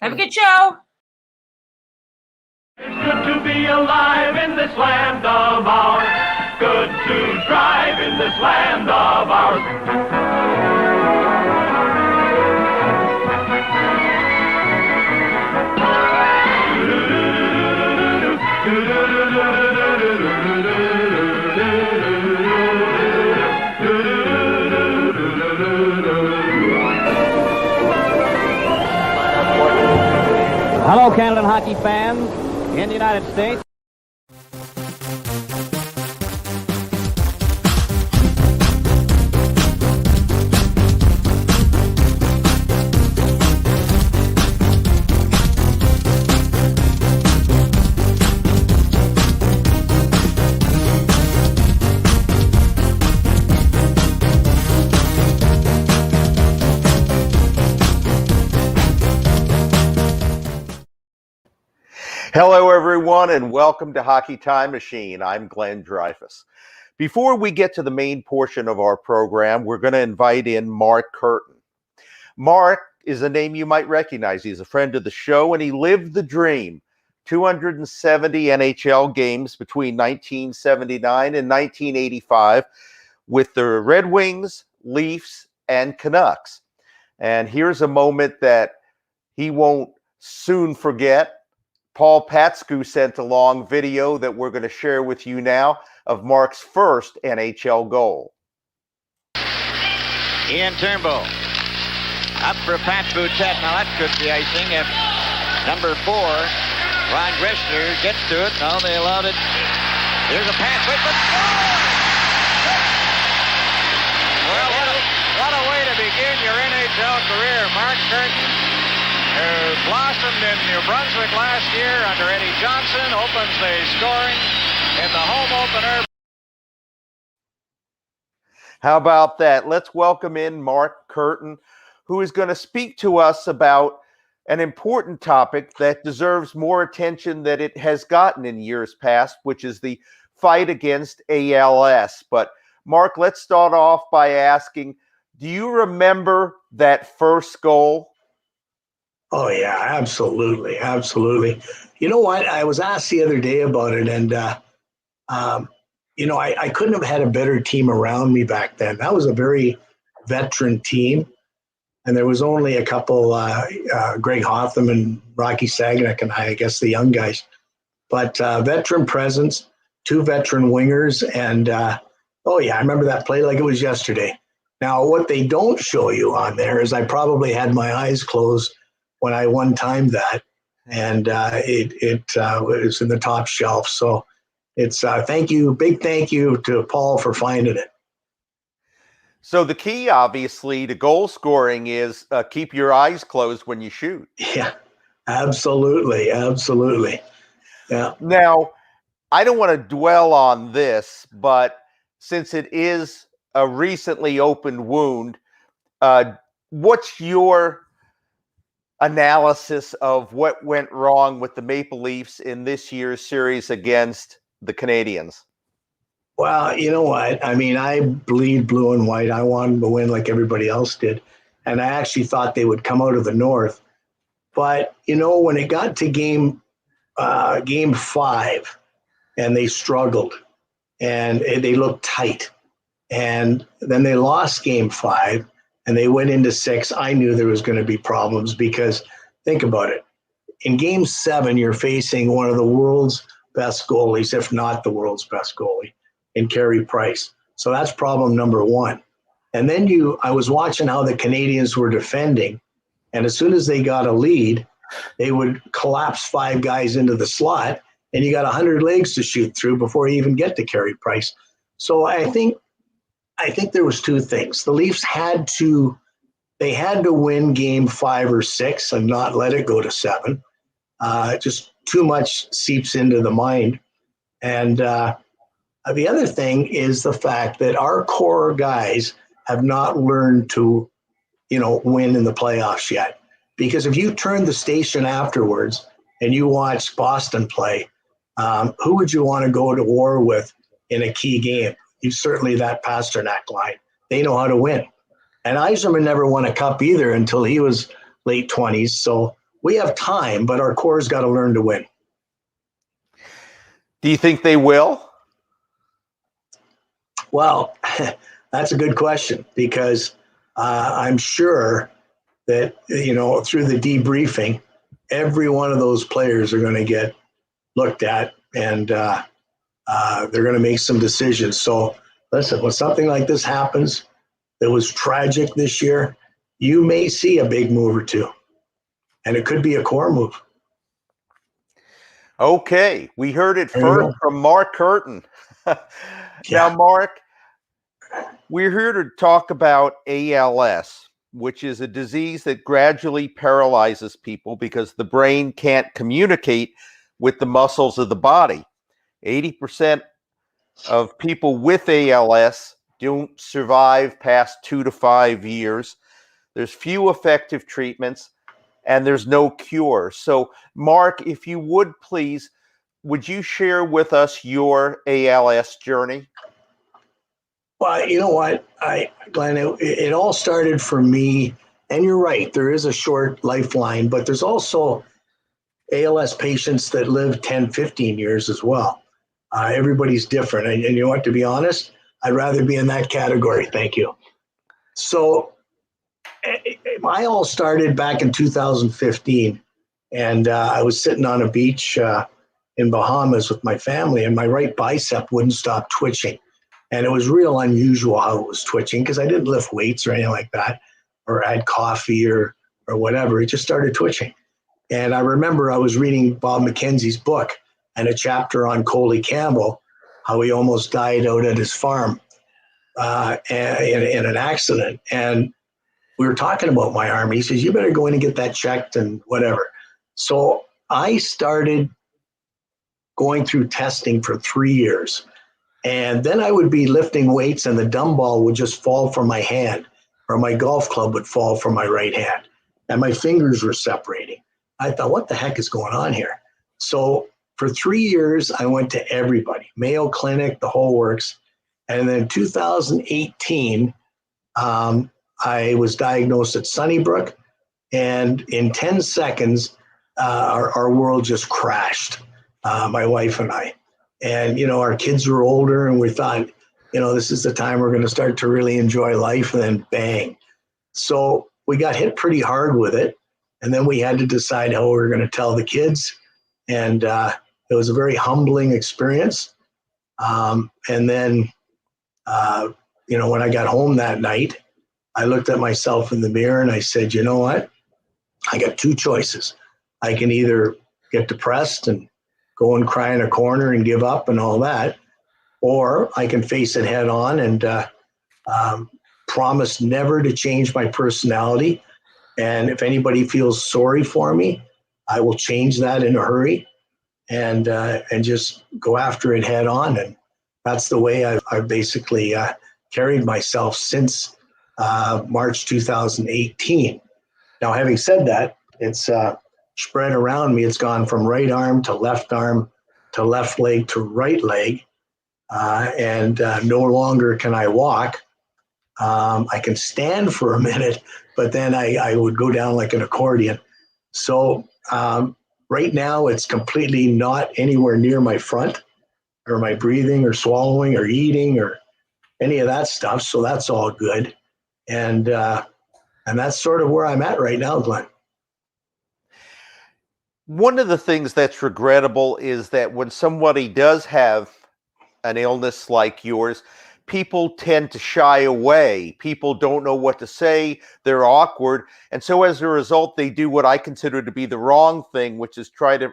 Have a good show. It's good to be alive in this land of ours. Good to drive in this land of ours. Hello, Canadian hockey fans in the United States. Hello, everyone, and welcome to Hockey Time Machine. I'm Glenn Dreyfus. Before we get to the main portion of our program, we're going to invite in Mark Kirton. Mark is a name you might recognize. He's a friend of the show, and he lived the dream. 270 NHL games between 1979 and 1985 with the Red Wings, Leafs, and Canucks. And here's a moment that he won't soon forget. Paul Patsku sent along video that we're going to share with you now of Mark's first NHL goal. Ian Turnbull up for Pat Boutet. Now that could be icing if number 4, Ron Greshner, gets to it. No, they allowed it. There's a pass. Wait, but well, what a way to begin your NHL career. Mark Kirton, who blossomed in New Brunswick last year under Eddie Johnson, opens the scoring in the home opener. How about that? Let's welcome in Mark Kirton, who is going to speak to us about an important topic that deserves more attention than it has gotten in years past, which is the fight against ALS. But Mark, let's start off by asking, do you remember that first goal? Oh, yeah, absolutely. Absolutely. You know what? I was asked the other day about it, and, I couldn't have had a better team around me back then. That was a very veteran team, and there was only a couple, Greg Hotham and Rocky Saginack, and I guess the young guys. But veteran presence, 2 veteran wingers, and, I remember that play like it was yesterday. Now, what they don't show you on there is I probably had my eyes closed when I one-timed that, and it was in the top shelf. So it's big thank you to Paul for finding it. So the key, obviously, to goal scoring is keep your eyes closed when you shoot. Yeah, absolutely. Absolutely. Yeah. Now, I don't want to dwell on this, but since it is a recently opened wound, what's your analysis of what went wrong with the Maple Leafs in this year's series against the Canadiens? Well, you know what? I mean, I bleed blue and white. I wanted them to win like everybody else did. And I actually thought they would come out of the North. But, when it got to game 5 and they struggled and they looked tight, and then they lost game 5, and they went into 6, I knew there was going to be problems because think about it. In game 7, you're facing one of the world's best goalies, if not the world's best goalie, in Carey Price. So that's problem number 1. And then I was watching how the Canadians were defending, and as soon as they got a lead, they would collapse 5 guys into the slot, and you got 100 legs to shoot through before you even get to Carey Price. So I think there was 2 things. The Leafs had to win game 5 or 6 and not let it go to 7. Just too much seeps into the mind. And the other thing is the fact that our core guys have not learned to, win in the playoffs yet. Because if you turn the station afterwards and you watch Boston play, who would you want to go to war with in a key game? Certainly that Pasternak line. They know how to win. And Yzerman never won a cup either until he was late 20s. So we have time, but our core's got to learn to win. Do you think they will? Well, that's a good question, because I'm sure that, through the debriefing, every one of those players are going to get looked at, and they're going to make some decisions. So listen, when something like this happens, that was tragic this year, you may see a big move or two, and it could be a core move. Okay, we heard it There you first go. from Mark Kirton. Now, Mark, we're here to talk about ALS, which is a disease that gradually paralyzes people because the brain can't communicate with the muscles of the body. 80% of people with ALS don't survive past 2 to 5 years. There's few effective treatments, and there's no cure. So, Mark, if you would please, would you share with us your ALS journey? Well, you know what, Glenn, it all started for me, and you're right, there is a short lifeline, but there's also ALS patients that live 10, 15 years as well. Everybody's different. And you know what, to be honest, I'd rather be in that category. Thank you. So I all started back in 2015. And I was sitting on a beach in Bahamas with my family, and my right bicep wouldn't stop twitching. And it was real unusual how it was twitching, because I didn't lift weights or anything like that, or had coffee or whatever. It just started twitching. And I remember I was reading Bob McKenzie's book and a chapter on Coley Campbell, how he almost died out at his farm in an accident. And we were talking about my arm. He says, you better go in and get that checked and whatever. So I started going through testing for 3 years. And then I would be lifting weights and the dumbbell would just fall from my hand, or my golf club would fall from my right hand, and my fingers were separating. I thought, what the heck is going on here? So for 3 years, I went to everybody, Mayo Clinic, the whole works. And then in 2018, I was diagnosed at Sunnybrook. And in 10 seconds, our world just crashed, my wife and I. And, our kids were older, and we thought, this is the time we're going to start to really enjoy life, and then bang. So we got hit pretty hard with it. And then we had to decide how we were going to tell the kids. And it was a very humbling experience. And then, when I got home that night, I looked at myself in the mirror and I said, you know what? I got two choices. I can either get depressed and go and cry in a corner and give up and all that, or I can face it head on and promise never to change my personality. And if anybody feels sorry for me, I will change that in a hurry and just go after it head on. And that's the way I've basically carried myself since March 2018. Now, having said that, it's spread around me. It's gone from right arm to left leg to right leg. And no longer can I walk. I can stand for a minute, but then I would go down like an accordion. So right now it's completely not anywhere near my front or my breathing or swallowing or eating or any of that stuff. So that's all good. And that's sort of where I'm at right now, Glenn. One of the things that's regrettable is that when somebody does have an illness like yours, people tend to shy away. People don't know what to say. They're awkward. And so as a result, they do what I consider to be the wrong thing, which is try to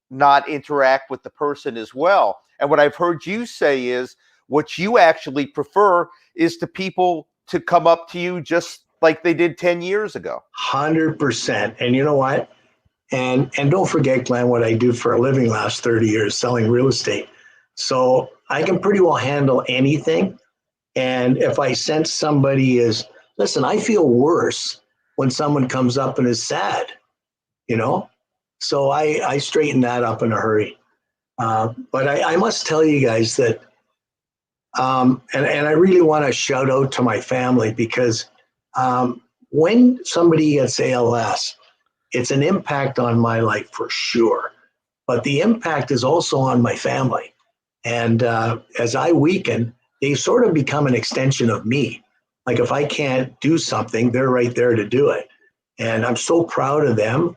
not interact with the person as well. And what I've heard you say is what you actually prefer is to people to come up to you just like they did 10 years ago. 100%. And you know what? And don't forget, Glenn, what I do for a living last 30 years, selling real estate. So I can pretty well handle anything. And if I sense somebody is, listen, I feel worse when someone comes up and is sad, So I straighten that up in a hurry. But I must tell you guys that, and I really want to shout out to my family, because when somebody gets ALS, it's an impact on my life for sure. But the impact is also on my family. And as I weaken, they sort of become an extension of me. Like if I can't do something, they're right there to do it. And I'm so proud of them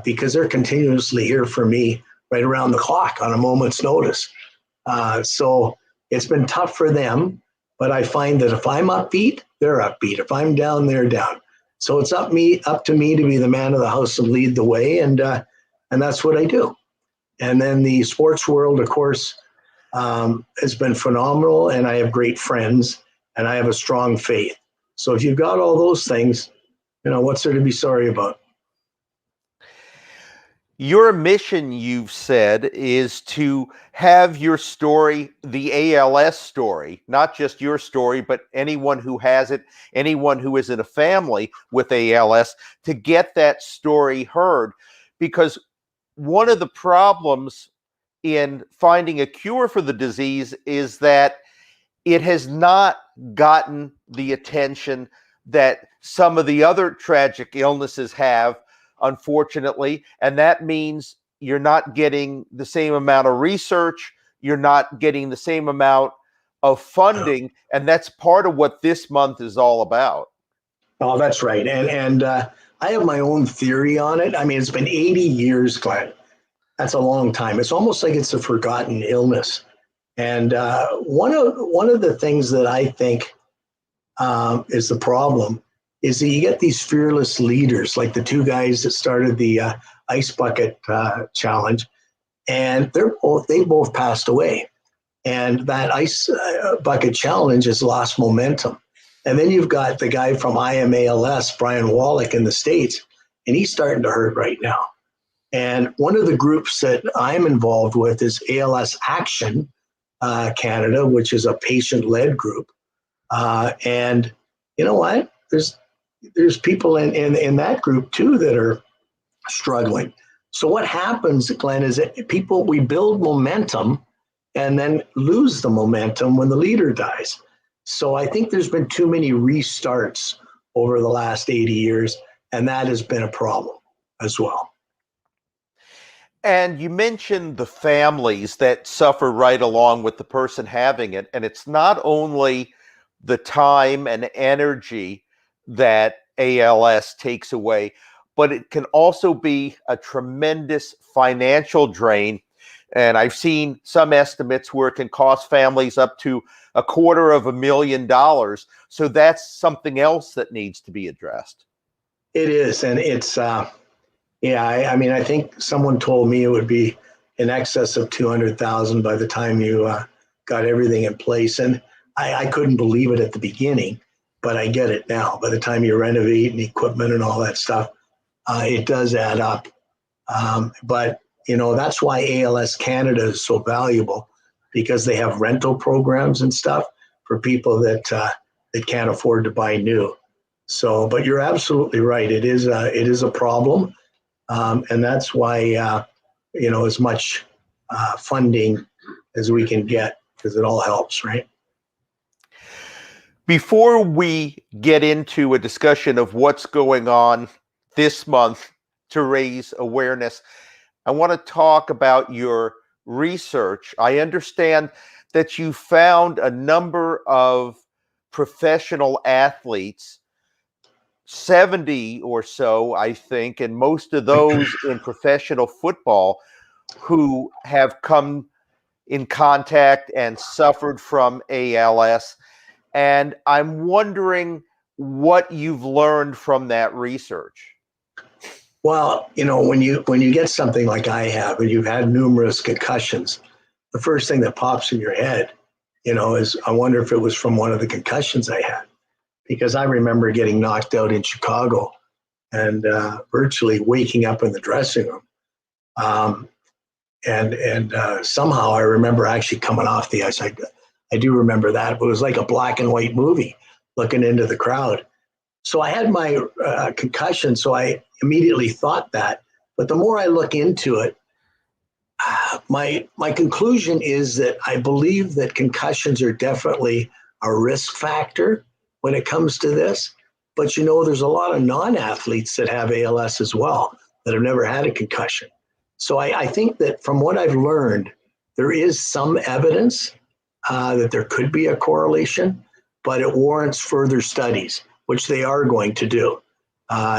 because they're continuously here for me right around the clock on a moment's notice. So it's been tough for them, but I find that if I'm upbeat, they're upbeat. If I'm down, they're down. So it's up to me to be the man of the house and lead the way, and that's what I do. And then the sports world, of course, has been phenomenal, and I have great friends, and I have a strong faith. So if you've got all those things, what's there to be sorry about? Your mission, you've said, is to have your story, the ALS story, not just your story, but anyone who has it, anyone who is in a family with ALS, to get that story heard. Because one of the problems in finding a cure for the disease is that it has not gotten the attention that some of the other tragic illnesses have, unfortunately, and that means you're not getting the same amount of research, you're not getting the same amount of funding, and that's part of what this month is all about. Oh, that's right. And I have my own theory on it. I mean, it's been 80 years, Glenn. That's a long time. It's almost like it's a forgotten illness. And one of the things that I think is the problem is that you get these fearless leaders, like the two guys that started the ice bucket challenge, and they both passed away. And that ice bucket challenge has lost momentum. And then you've got the guy from IMALS, Brian Wallach in the States, and he's starting to hurt right now. And one of the groups that I'm involved with is ALS Action Canada, which is a patient-led group. And you know what? There's people in that group too that are struggling. So what happens, Glenn, is that we build momentum and then lose the momentum when the leader dies. So I think there's been too many restarts over the last 80 years, and that has been a problem as well. And you mentioned the families that suffer right along with the person having it. And it's not only the time and energy that ALS takes away, but it can also be a tremendous financial drain. And I've seen some estimates where it can cost families up to $250,000. So that's something else that needs to be addressed. It is. And it's, I mean, I think someone told me it would be in excess of 200,000 by the time you got everything in place. And I couldn't believe it at the beginning, but I get it now. By the time you renovate and equipment and all that stuff, it does add up. But, that's why ALS Canada is so valuable, because they have rental programs and stuff for people that can't afford to buy new. So, but you're absolutely right. It is a problem. And that's why, as much funding as we can get, because it all helps, right? Before we get into a discussion of what's going on this month to raise awareness, I want to talk about your research. I understand that you found a number of professional athletes, 70 or so, I think, and most of those in professional football, who have come in contact and suffered from ALS. And I'm wondering what you've learned from that research. Well, when you get something like I have, and you've had numerous concussions, the first thing that pops in your head, is I wonder if it was from one of the concussions I had. Because I remember getting knocked out in Chicago and virtually waking up in the dressing room. And somehow I remember actually coming off the ice. I do remember that. But it was like a black and white movie looking into the crowd. So I had my concussion, so I immediately thought that. But the more I look into it, my conclusion is that I believe that concussions are definitely a risk factor when it comes to this. But there's a lot of non-athletes that have ALS as well that have never had a concussion. So I think that from what I've learned, there is some evidence that there could be a correlation, but it warrants further studies, which they are going to do.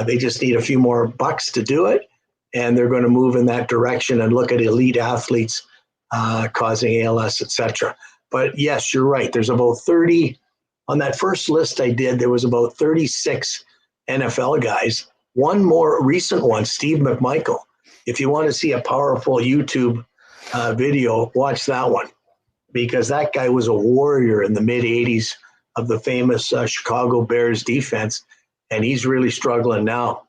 They just need a few more bucks to do it, and they're going to move in that direction and look at elite athletes causing ALS, etc. But yes, you're right. There's about 30 on that first list I did. There was about 36 NFL guys. One more recent one, Steve McMichael. If you want to see a powerful YouTube video, watch that one, because that guy was a warrior in the mid 80s of the famous Chicago Bears defense, and he's really struggling now.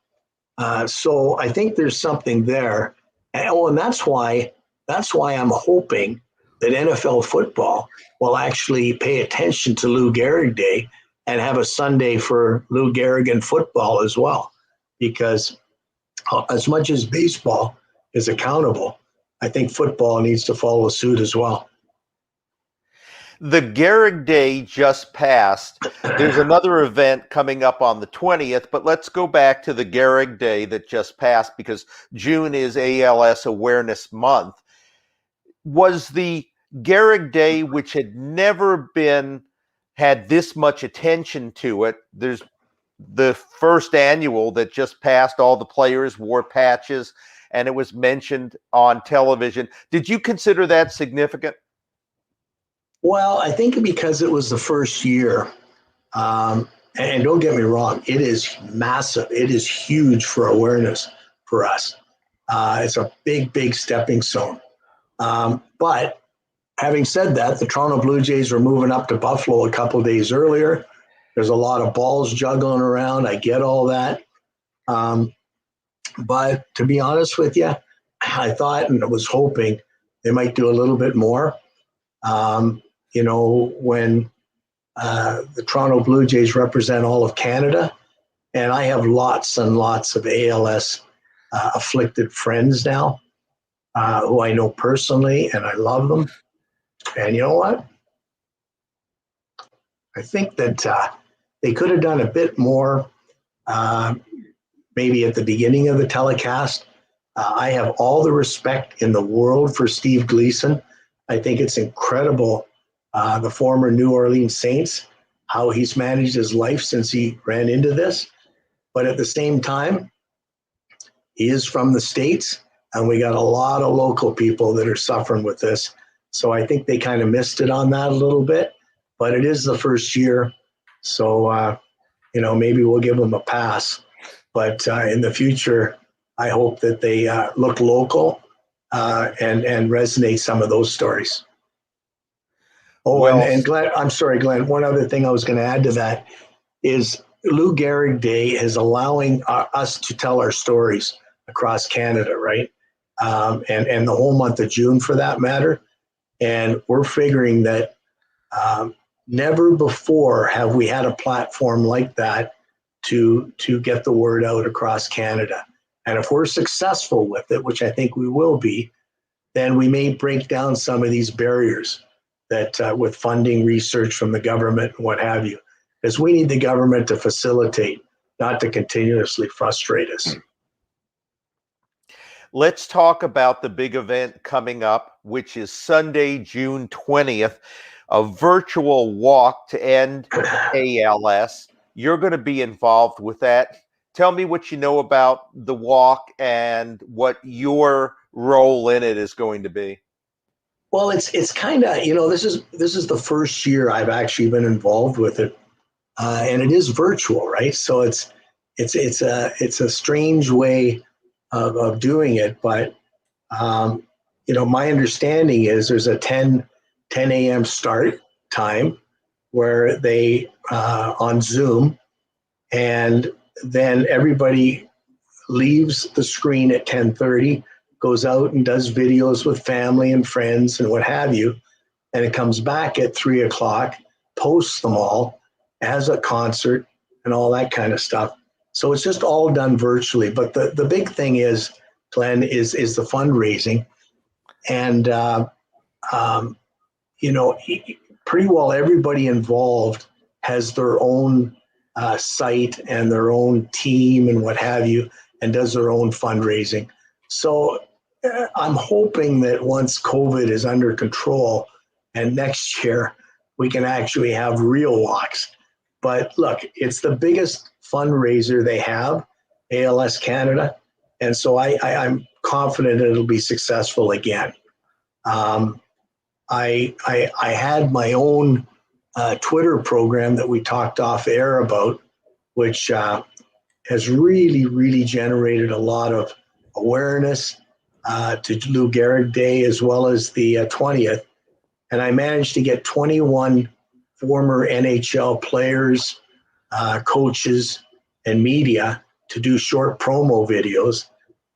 So I think there's something there. And that's why I'm hoping that NFL football will actually pay attention to Lou Gehrig Day and have a Sunday for Lou Gehrig and football as well. Because as much as baseball is accountable, I think football needs to follow suit as well. The Gehrig Day just passed. There's another event coming up on the 20th, but let's go back to the Gehrig Day that just passed, because June is ALS Awareness Month. Was the Gehrig Day, which had never had this much attention to it, there's the first annual that just passed, all the players wore patches, and it was mentioned on television. Did you consider that significant? Well, I think because it was the first year, and don't get me wrong, it is massive. It is huge for awareness for us. It's a big, big stepping stone. But having said that, the Toronto Blue Jays were moving up to Buffalo a couple of days earlier. There's a lot of balls juggling around. I get all that. But to be honest with you, I thought and I was hoping they might do a little bit more. When the Toronto Blue Jays represent all of Canada, and I have lots and lots of ALS afflicted friends now who I know personally, and I love them. And you know what? I think that they could have done a bit more, maybe at the beginning of the telecast. I have all the respect in the world for Steve Gleason. I think it's incredible, the former New Orleans Saints, how he's managed his life since he ran into this. But at the same time, he is from the States, and we got a lot of local people that are suffering with this. So I think they kind of missed it on that a little bit. But it is the first year, so maybe we'll give them a pass. But in the future, I hope that they look local and resonate some of those stories. Oh, well, and Glenn, I'm sorry, Glenn, one other thing I was going to add to that is Lou Gehrig Day is allowing us to tell our stories across Canada, right? And the whole month of June, for that matter. And we're figuring that never before have we had a platform like that to get the word out across Canada. And if we're successful with it, which I think we will be, then we may break down some of these barriers that with funding, research from the government and what have you, because we need the government to facilitate, not to continuously frustrate us. Let's talk about the big event coming up, which is Sunday, June 20th, a virtual walk to end ALS. You're going to be involved with that. Tell me what you know about the walk and what your role in it is going to be. Well, it's kind of, this is the first year I've actually been involved with it, and it is virtual, right? So it's a strange way of doing it, but my understanding is there's a 10 a.m. start time where they on Zoom, and then everybody leaves the screen at 10:30, goes out and does videos with family and friends and what have you, and it comes back at 3 o'clock, posts them all, has a concert and all that kind of stuff. So it's just all done virtually. But the big thing is, Glenn, is the fundraising. And, pretty well everybody involved has their own site and their own team and what have you, and does their own fundraising. So I'm hoping that once COVID is under control and next year we can actually have real walks. But look, it's the biggest fundraiser they have, ALS Canada. And so I'm confident it'll be successful again. I had my own Twitter program that we talked off air about, which has really, really generated a lot of awareness to Lou Gehrig Day as well as the 20th. And I managed to get 21 former NHL players, coaches, and media to do short promo videos.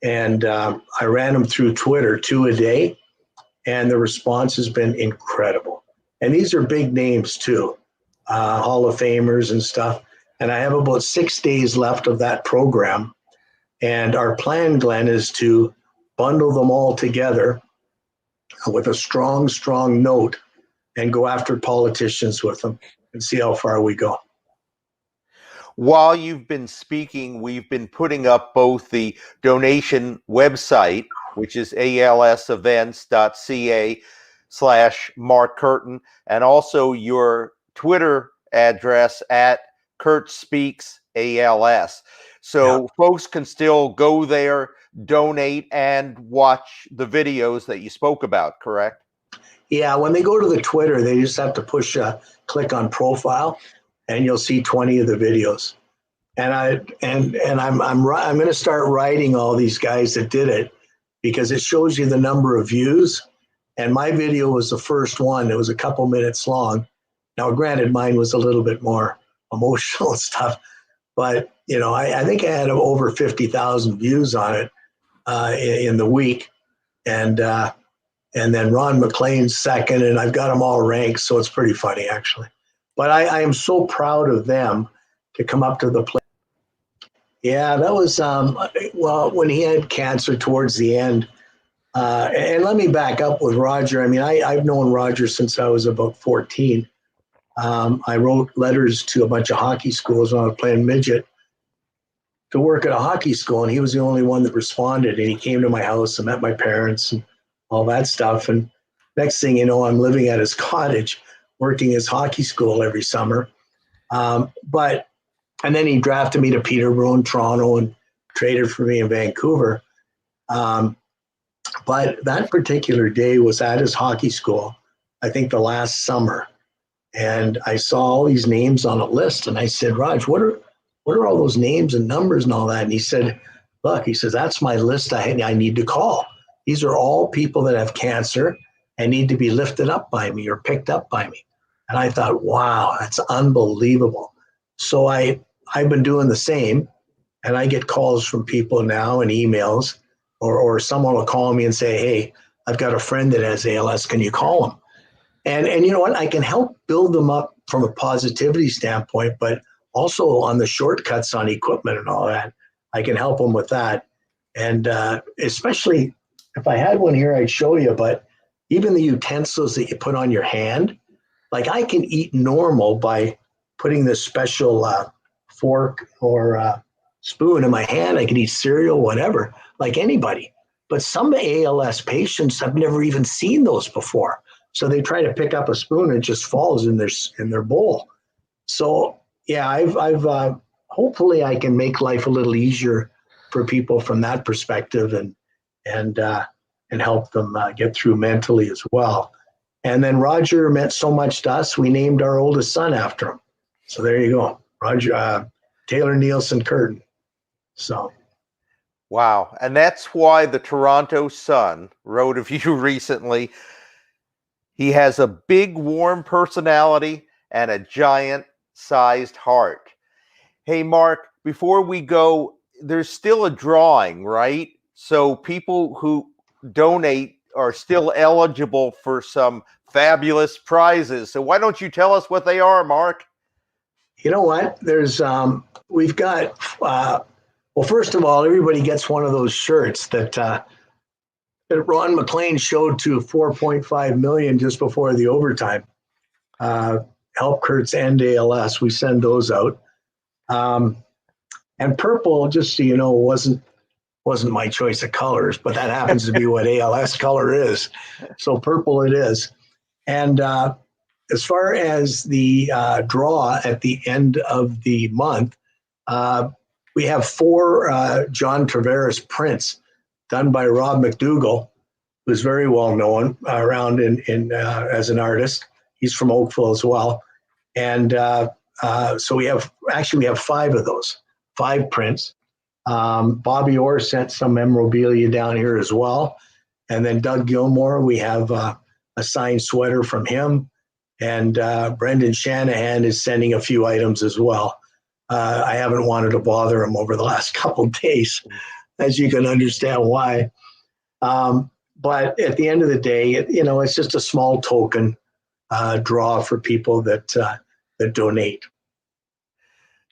And I ran them through Twitter 2 a day, and the response has been incredible. And these are big names too, Hall of Famers and stuff. And I have about 6 days left of that program. And our plan, Glenn, is to bundle them all together with a strong, strong note and go after politicians with them and see how far we go. While you've been speaking, we've been putting up both the donation website, which is alsevents.ca/Mark Kirton, and also your Twitter address at Kurt Speaks ALS. So folks can still go there, donate, and watch the videos that you spoke about, correct? Yeah, when they go to the Twitter, they just have to click on profile, and you'll see 20 of the videos. And I'm going to start writing all these guys that did it, because it shows you the number of views. And my video was the first one. It was a couple minutes long. Now, granted, mine was a little bit more emotional and stuff, but I think I had over 50,000 views on it in the week, and then Ron McLean's second, and I've got them all ranked, so it's pretty funny actually. But I am so proud of them to come up to the plate. Yeah, that was when he had cancer towards the end. And let me back up with Roger. I mean, I've known Roger since I was about 14. I wrote letters to a bunch of hockey schools when I was playing midget to work at a hockey school, and he was the only one that responded. And he came to my house and met my parents and all that stuff. And next thing you know, I'm living at his cottage, working his hockey school every summer. And then he drafted me to Peterborough and Toronto and traded for me in Vancouver. But that particular day was at his hockey school, I think the last summer. And I saw all these names on a list, and I said, Raj, what are all those names and numbers and all that? And he said, look, he says, that's my list I need to call. These are all people that have cancer and need to be lifted up by me or picked up by me. And I thought, wow, that's unbelievable. So I've been doing the same, and I get calls from people now and emails, or someone will call me and say, hey, I've got a friend that has ALS. Can you call him? And you know what? I can help build them up from a positivity standpoint, but also on the shortcuts on equipment and all that. I can help them with that. And especially if I had one here, I'd show you, but even the utensils that you put on your hand, like I can eat normal by putting this special fork or spoon in my hand. I can eat cereal, whatever, like anybody. But some ALS patients have never even seen those before. So they try to pick up a spoon and it just falls in their bowl. So yeah, I've hopefully I can make life a little easier for people from that perspective and help them get through mentally as well. And then Roger meant so much to us, we named our oldest son after him. So there you go, Roger, Taylor Nielsen Kirton. So. Wow. And that's why the Toronto Sun wrote of you recently. He has a big, warm personality and a giant-sized heart. Hey, Mark, before we go, there's still a drawing, right? So people who donate are still eligible for some fabulous prizes. So why don't you tell us what they are, Mark? You know what? There's we've got well, first of all, everybody gets one of those shirts that Ron McLean showed to 4.5 million just before the overtime. Help Kurt's End ALS. We send those out. And purple, just so you know, wasn't my choice of colors, but that happens to be what ALS color is. So purple it is. And as far as the draw at the end of the month, we have 4 John Tavares prints done by Rob McDougall, who's very well known around in as an artist. He's from Oakville as well. And so we have 5 of those, 5 prints. Bobby Orr sent some memorabilia down here as well. And then Doug Gilmore, we have a signed sweater from him. And Brendan Shanahan is sending a few items as well. I haven't wanted to bother him over the last couple of days, as you can understand why. But at the end of the day, it's just a small token draw for people that donate.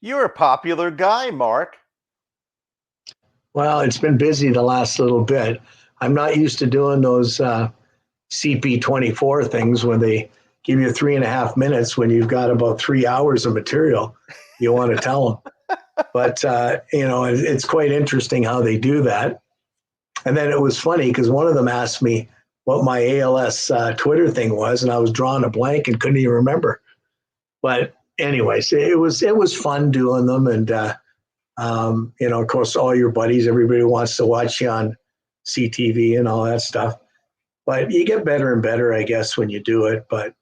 You're a popular guy, Mark. Well, it's been busy the last little bit. I'm not used to doing those CP24 things when they give you 3.5 minutes when you've got about 3 hours of material you want to tell them. But, it's quite interesting how they do that. And then it was funny because one of them asked me what my ALS Twitter thing was, and I was drawing a blank and couldn't even remember. But anyways, it was fun doing them. And, of course, all your buddies, everybody wants to watch you on CTV and all that stuff. But you get better and better, I guess, when you do it. But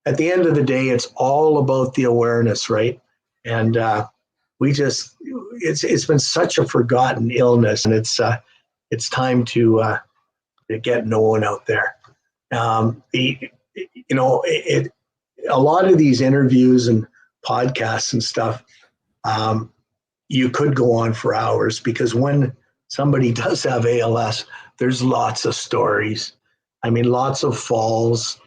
at the end of the day, it's all about the awareness, right? And it's been such a forgotten illness, and it's time to get known out there. A lot of these interviews and podcasts and stuff, you could go on for hours, because when somebody does have ALS, there's lots of stories. I mean, lots of falls.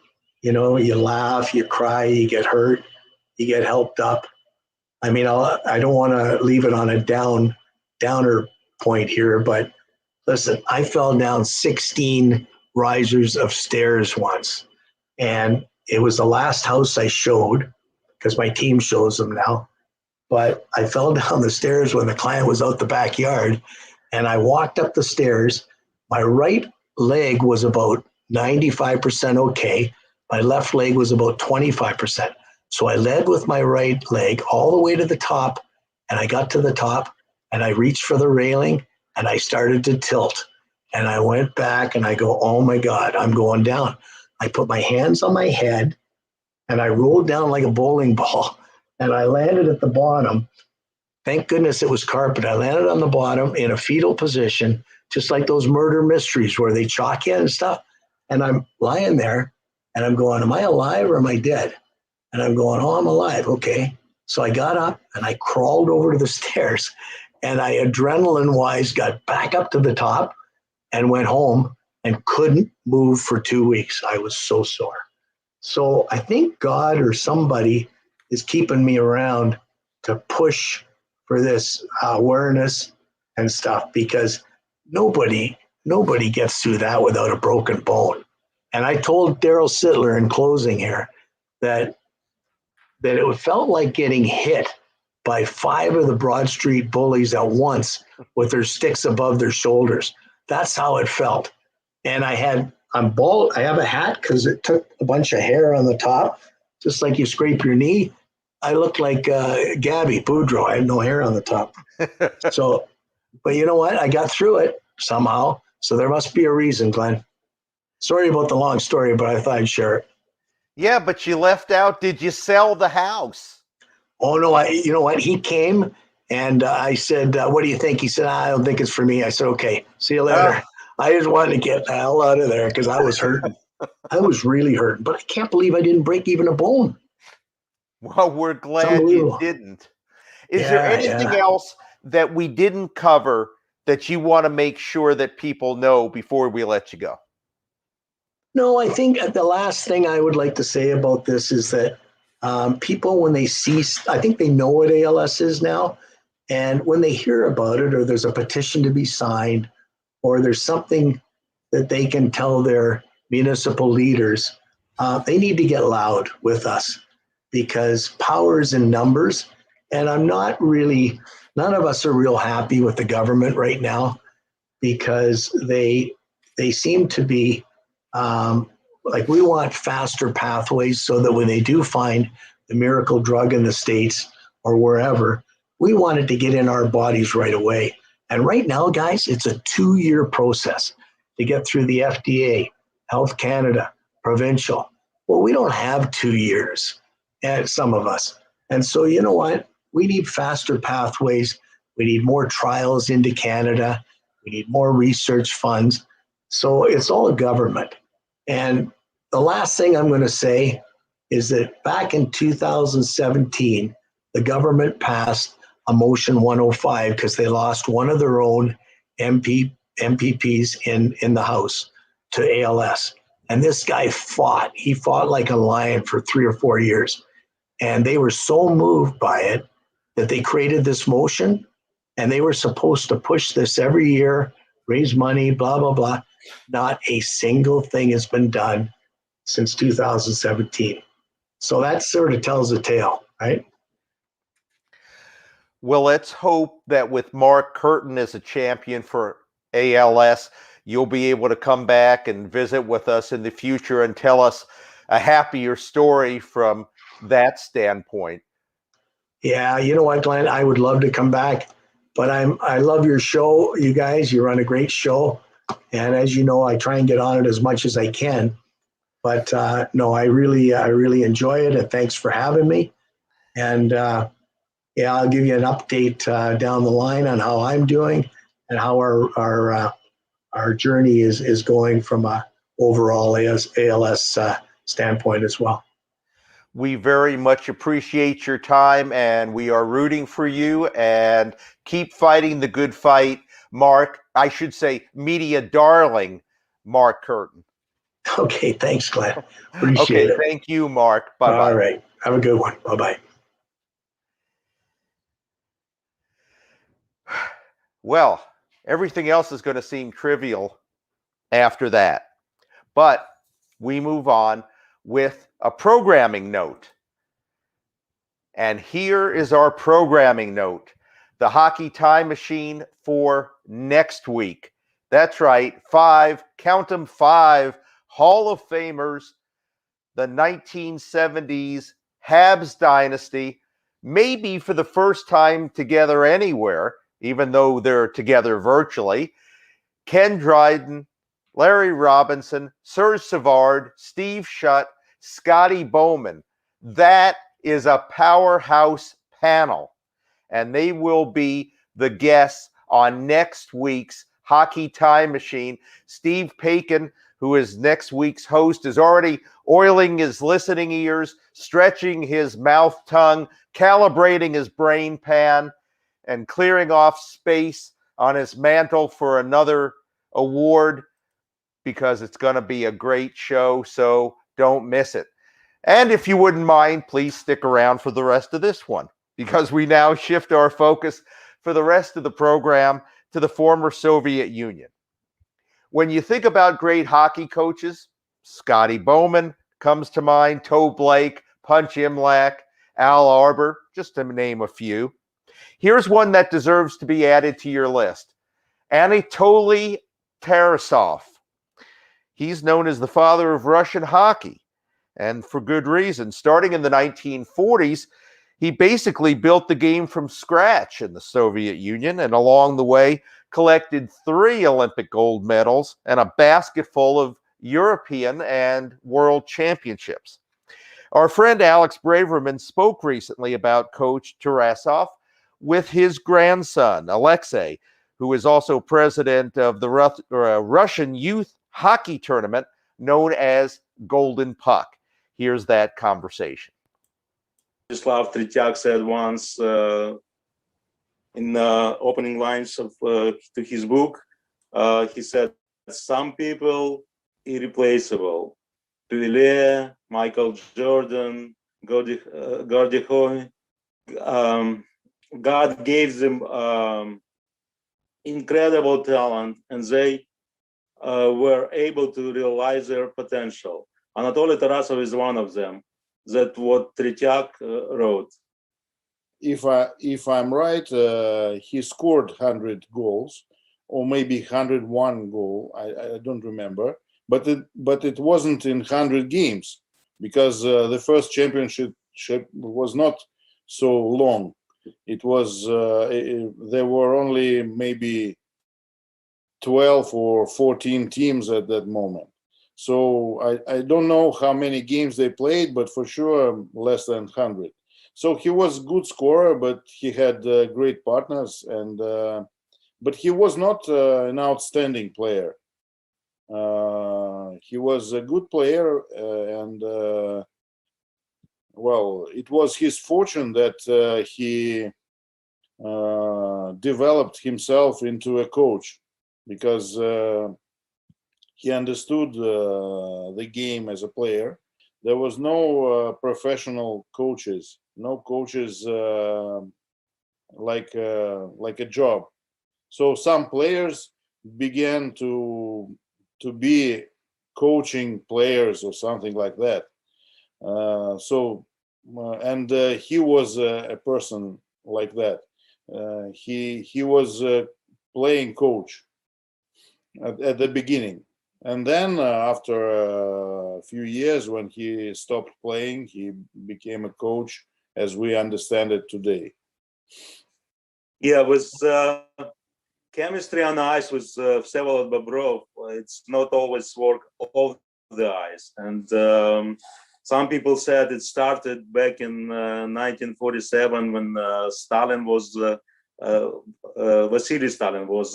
You laugh, you cry, you get hurt, you get helped up. I mean, I don't want to leave it on a downer point here, but listen, I fell down 16 risers of stairs once, and it was the last house I showed because my team shows them now. But I fell down the stairs when the client was out the backyard, and I walked up the stairs. My right leg was about 95% okay. My left leg was about 25%. So I led with my right leg all the way to the top, and I got to the top, and I reached for the railing, and I started to tilt. And I went back, and I go, oh my God, I'm going down. I put my hands on my head, and I rolled down like a bowling ball, and I landed at the bottom. Thank goodness it was carpet. I landed on the bottom in a fetal position, just like those murder mysteries where they chalk you and stuff. And I'm lying there, and I'm going, am I alive or am I dead? And I'm going, oh, I'm alive. Okay. So I got up and I crawled over to the stairs, and I adrenaline-wise got back up to the top and went home and couldn't move for 2 weeks. I was so sore. So I think God or somebody is keeping me around to push for this awareness and stuff, because nobody gets through that without a broken bone. And I told Daryl Sittler in closing here that it felt like getting hit by 5 of the Broad Street bullies at once with their sticks above their shoulders. That's how it felt. And I'm bald. I have a hat because it took a bunch of hair on the top, just like you scrape your knee. I look like Gabby Boudreaux. I had no hair on the top. So, but you know what? I got through it somehow. So there must be a reason, Glenn. Sorry about the long story, but I thought I'd share it. Yeah, but you left out, did you sell the house? Oh, no, you know what? He came, and I said, what do you think? He said, I don't think it's for me. I said, okay, see you later. I just wanted to get the hell out of there because I was hurting. I was really hurting, but I can't believe I didn't break even a bone. Well, we're glad you didn't. Is there anything else that we didn't cover that you want to make sure that people know before we let you go? No, I think the last thing I would like to say about this is that people, when they see, I think they know what ALS is now. And when they hear about it, or there's a petition to be signed, or there's something that they can tell their municipal leaders, they need to get loud with us, because power is in numbers. And none of us are real happy with the government right now, because they seem to be like, we want faster pathways so that when they do find the miracle drug in the States or wherever, we want it to get in our bodies right away. And right now, guys, it's a 2-year process to get through the FDA, Health Canada, provincial. Well, we don't have 2 years, and some of us. And so, you know what? We need faster pathways. We need more trials into Canada. We need more research funds. So it's all government. And the last thing I'm going to say is that back in 2017, the government passed a motion 105 because they lost one of their own MPPs in the House to ALS. And this guy fought. He fought like a lion for 3 or 4 years. And they were so moved by it that they created this motion, and they were supposed to push this every year, raise money, blah, blah, blah. Not a single thing has been done since 2017. So that sort of tells the tale, right? Well, let's hope that with Mark Kirton as a champion for ALS, you'll be able to come back and visit with us in the future and tell us a happier story from that standpoint. Yeah, you know what, Glenn? I would love to come back, but I love your show, you guys. You run a great show, and as you know, I try and get on it as much as I can. But no, I really enjoy it, and thanks for having me. And yeah, I'll give you an update down the line on how I'm doing and how our journey is going from a overall ALS standpoint as well. We very much appreciate your time, and we are rooting for you, and keep fighting the good fight, Mark. I should say media darling, Mark Kirton. Okay, thanks, Glenn. Appreciate it. Thank you, Mark. Bye-bye. All right. Have a good one. Bye-bye. Well, everything else is going to seem trivial after that. But we move on with a programming note. And here is our programming note. The Hockey Time Machine for next week. That's right, 5, count them 5, Hall of Famers, the 1970s Habs dynasty, maybe for the first time together anywhere, even though they're together virtually. Ken Dryden, Larry Robinson, Serge Savard, Steve Shutt, Scotty Bowman. That is a powerhouse panel, and they will be the guests on next week's Hockey Time Machine. Steve Paikin, who is next week's host, is already oiling his listening ears, stretching his mouth tongue, calibrating his brain pan, and clearing off space on his mantle for another award, because it's going to be a great show, so don't miss it. And if you wouldn't mind, please stick around for the rest of this one, because we now shift our focus for the rest of the program to the former Soviet Union. When you think about great hockey coaches, Scotty Bowman comes to mind, Toe Blake, Punch Imlach, Al Arbour, just to name a few. Here's one that deserves to be added to your list. Anatoly Tarasov. He's known as the father of Russian hockey, and for good reason. Starting in the 1940s, he basically built the game from scratch in the Soviet Union, and along the way collected 3 Olympic gold medals and a basket full of European and world championships. Our friend Alex Braverman spoke recently about Coach Tarasov with his grandson, Alexei, who is also president of the Russian youth hockey tournament known as Golden Puck. Here's that conversation. Vladislav Tretiak said once in the opening lines of to his book, he said, some people irreplaceable. Pelé, Michael Jordan, Gordy Hoy. God gave them incredible talent, and they were able to realize their potential. Anatoly Tarasov is one of them. That's what Tretiak wrote. if I'm right, he scored 100 goals, or maybe 101 goal. I don't remember, but it wasn't in 100 games, because the first championship was not so long. It was there were only maybe 12 or 14 teams at that moment. So I don't know how many games they played, but for sure less than 100. So he was a good scorer, but he had great partners, and but he was not an outstanding player. He was a good player, and well, it was his fortune that he developed himself into a coach, because he understood the game as a player. There was no professional coaches, no coaches like a job. So some players began to be coaching players or something like that. And he was a person like that. He was a playing coach at the beginning. And then after a few years, when he stopped playing, he became a coach as we understand it today. Yeah, with chemistry on the ice with Vsevolod Bobrov, it's not always work off the ice. And some people said it started back in 1947 when Stalin was, Vasily Stalin was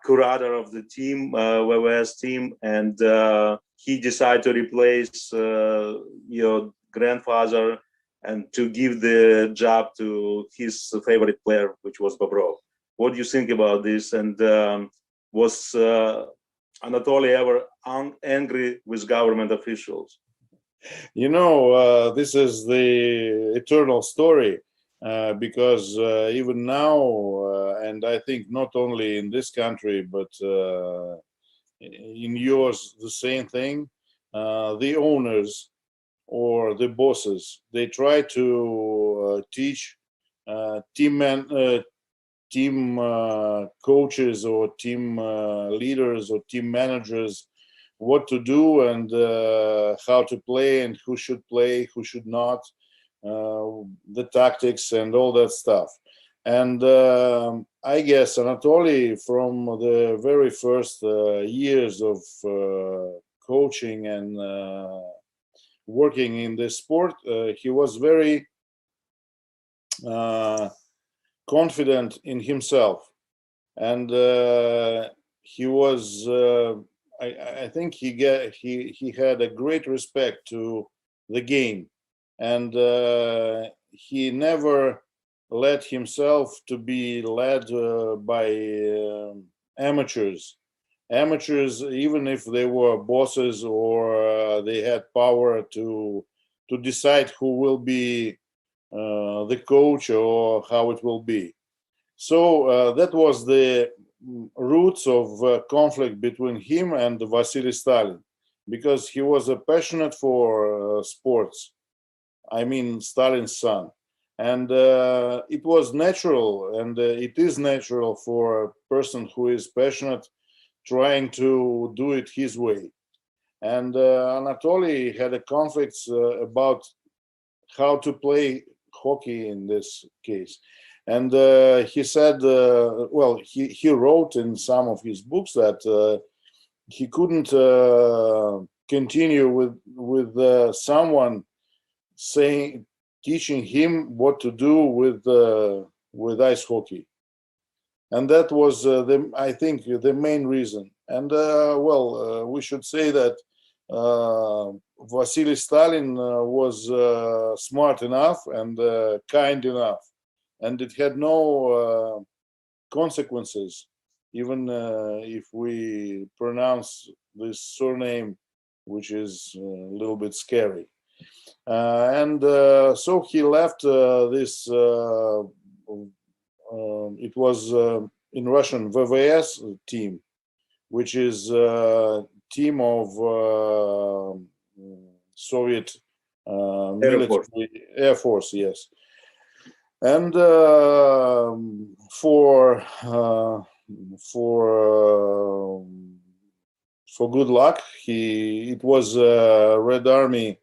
curator of the team, WWS team, and he decided to replace your grandfather and to give the job to his favorite player, which was Bobrov. What do you think about this? And was Anatoly ever angry with government officials? You know, this is the eternal story, because even now, and I think not only in this country, but in yours, the same thing, the owners or the bosses, they try to teach team coaches or team leaders or team managers what to do and how to play and who should play, who should not, the tactics and all that stuff. And I guess Anatoly, from the very first years of coaching and working in this sport, he was very confident in himself, and he was. I think he had a great respect to the game, and he never let himself to be led by amateurs. Amateurs, even if they were bosses or they had power to decide who will be the coach or how it will be. So that was the roots of conflict between him and Vasily Stalin, because he was passionate for sports. I mean, Stalin's son. And it was natural, and it is natural for a person who is passionate trying to do it his way. And Anatoly had a conflict about how to play hockey in this case. And he said, well, he wrote in some of his books that he couldn't continue with someone teaching him what to do with ice hockey. And that was, I think, the main reason. And we should say that Vasily Stalin was smart enough and kind enough, and it had no consequences, even if we pronounce this surname, which is a little bit scary. So he left this, it was in Russian, VVS team, which is a team of Soviet military Air Force, yes. And for good luck, it was Red Army.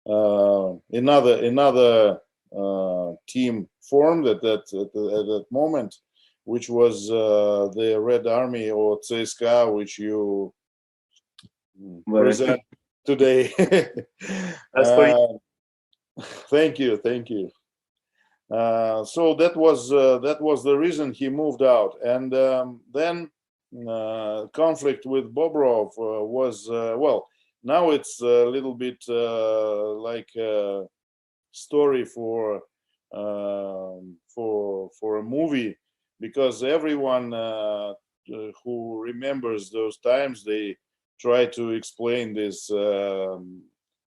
Another team formed at that moment, which was the Red Army or CSKA, which you present today. That's great. Thank you. So that was the reason he moved out, and then conflict with Bobrov was well. Now it's a little bit like a story for a movie, because everyone who remembers those times, they try to explain this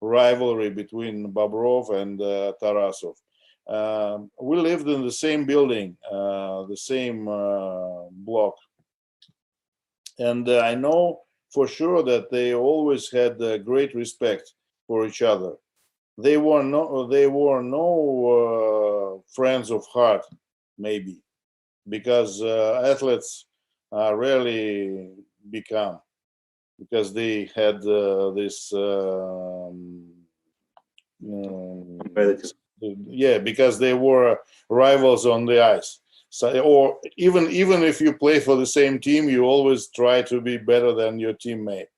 rivalry between Bobrov and Tarasov. We lived in the same building, the same block, and I know for sure that they always had great respect for each other. They were no friends of heart, maybe, because athletes rarely become, because they had this. Because they were rivals on the ice. So, or even if you play for the same team, you always try to be better than your teammate.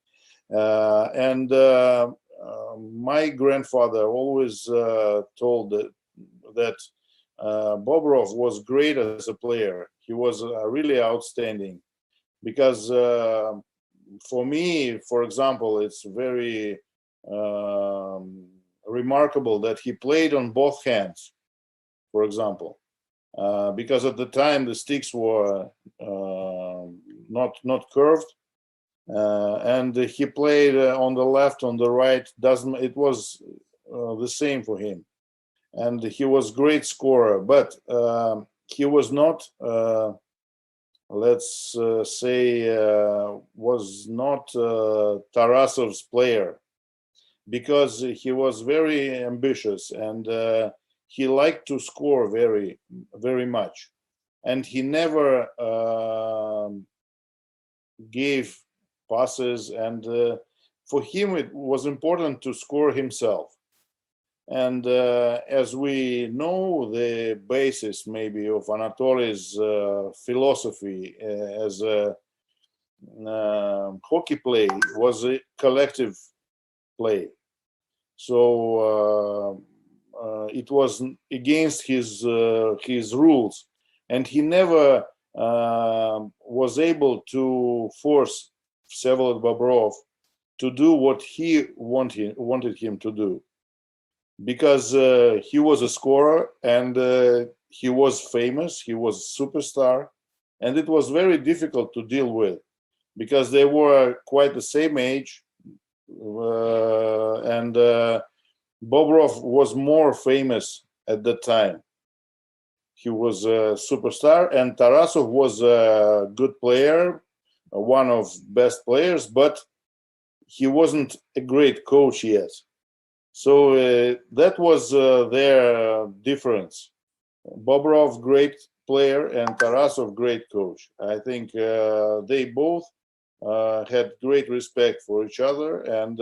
And my grandfather always told that Bobrov was great as a player. He was really outstanding, because for me, for example, it's very remarkable that he played on both hands, for example, because at the time the sticks were not curved, and he played on the left, on the right. It was the same for him, and he was great scorer, but he was not, let's say, was not Tarasov's player, because he was very ambitious, and he liked to score very, very much, and he never gave passes, and for him it was important to score himself. And as we know, the basis maybe of Anatoly's philosophy as a hockey play was a collective play. So it was against his rules, and he never was able to force Vsevolod Bobrov to do what he wanted him to do, because he was a scorer, and he was famous, he was a superstar, and it was very difficult to deal with, because they were quite the same age, and Bobrov was more famous at that time. He was a superstar, and Tarasov was a good player, one of best players, but he wasn't a great coach yet. So that was their difference. Bobrov, great player, and Tarasov, great coach. I think they both had great respect for each other, and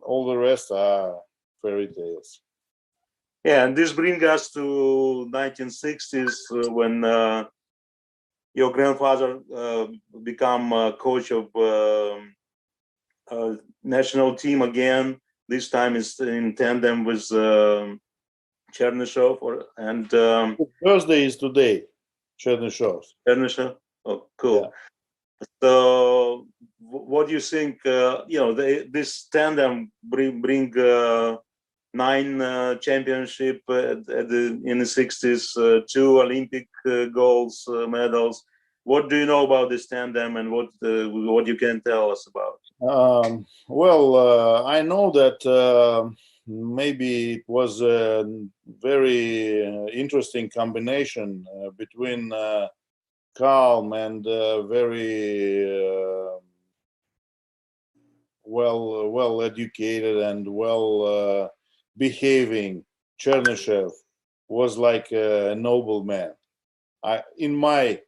all the rest are fairy tales. Yeah, and this brings us to 1960s when your grandfather became coach of national team again. This time is in tandem with Chernyshov, Thursday is today, Chernyshov. Oh, cool. Yeah. So, what do you think? This tandem bring 9 championship in the 60s, 2 Olympic golds, medals. What do you know about this tandem, and what you can tell us about? Well, I know that maybe it was a very interesting combination between calm and very well educated and well behaving Chernyshev was like a noble man, in my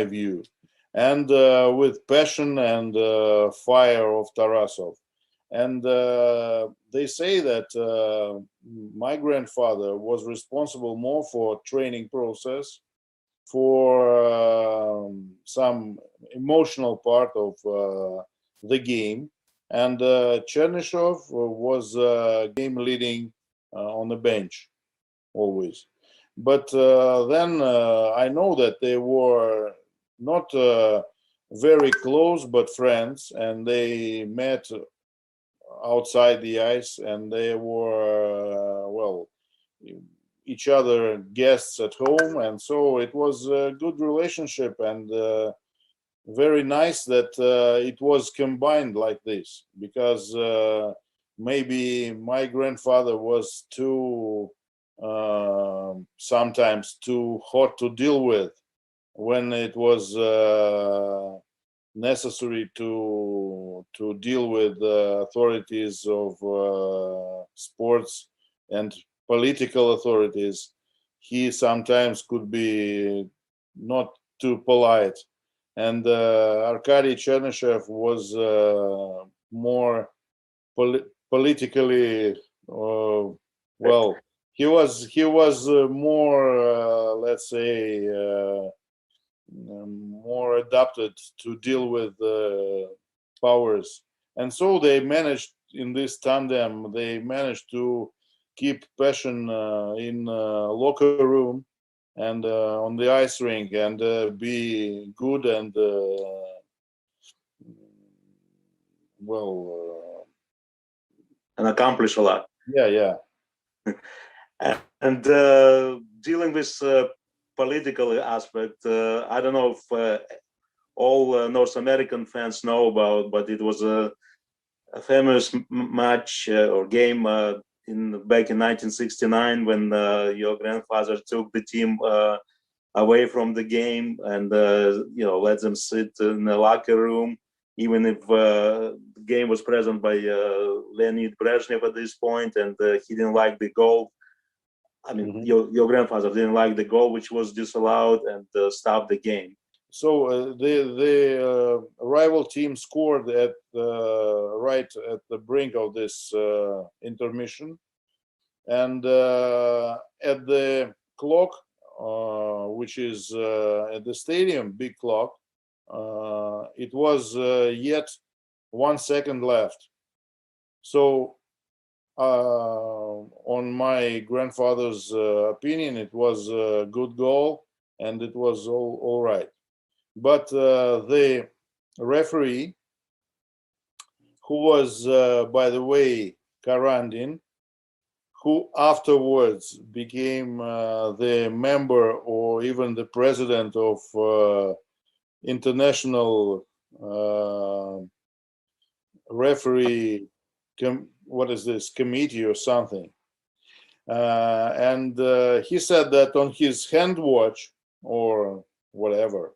view, and with passion and fire of Tarasov. And they say that my grandfather was responsible more for training process, for some emotional part of the game, and Chernyshev was game leading on the bench always. But then I know that they were not very close, but friends, and they met outside the ice, and they were well, each other guests at home, and so it was a good relationship, and very nice that it was combined like this, because maybe my grandfather was too sometimes too hot to deal with when it was necessary to deal with authorities of sports and political authorities. He sometimes could be not too polite, and Arkady Chernyshev was more politically well. He was more let's say more adapted to deal with powers, and so they managed in this tandem. They managed to keep passion in locker room and on the ice rink, and be good and well and accomplish a lot. yeah. And dealing with political aspect, I don't know if all North American fans know about, but it was a famous match or game back in 1969 when your grandfather took the team away from the game and let them sit in the locker room, even if the game was present by Leonid Brezhnev at this point, and he didn't like the goal. I mean, your grandfather didn't like the goal, which was disallowed, and stopped the game. So the rival team scored at right at the brink of this intermission, and at the clock, which is at the stadium, big clock, it was yet 1 second left. So on my grandfather's opinion, it was a good goal, and it was all right. But the referee, who was, by the way, Karandin, who afterwards became the member or even the president of international referee, what is this, committee or something. And he said that on his hand watch or whatever,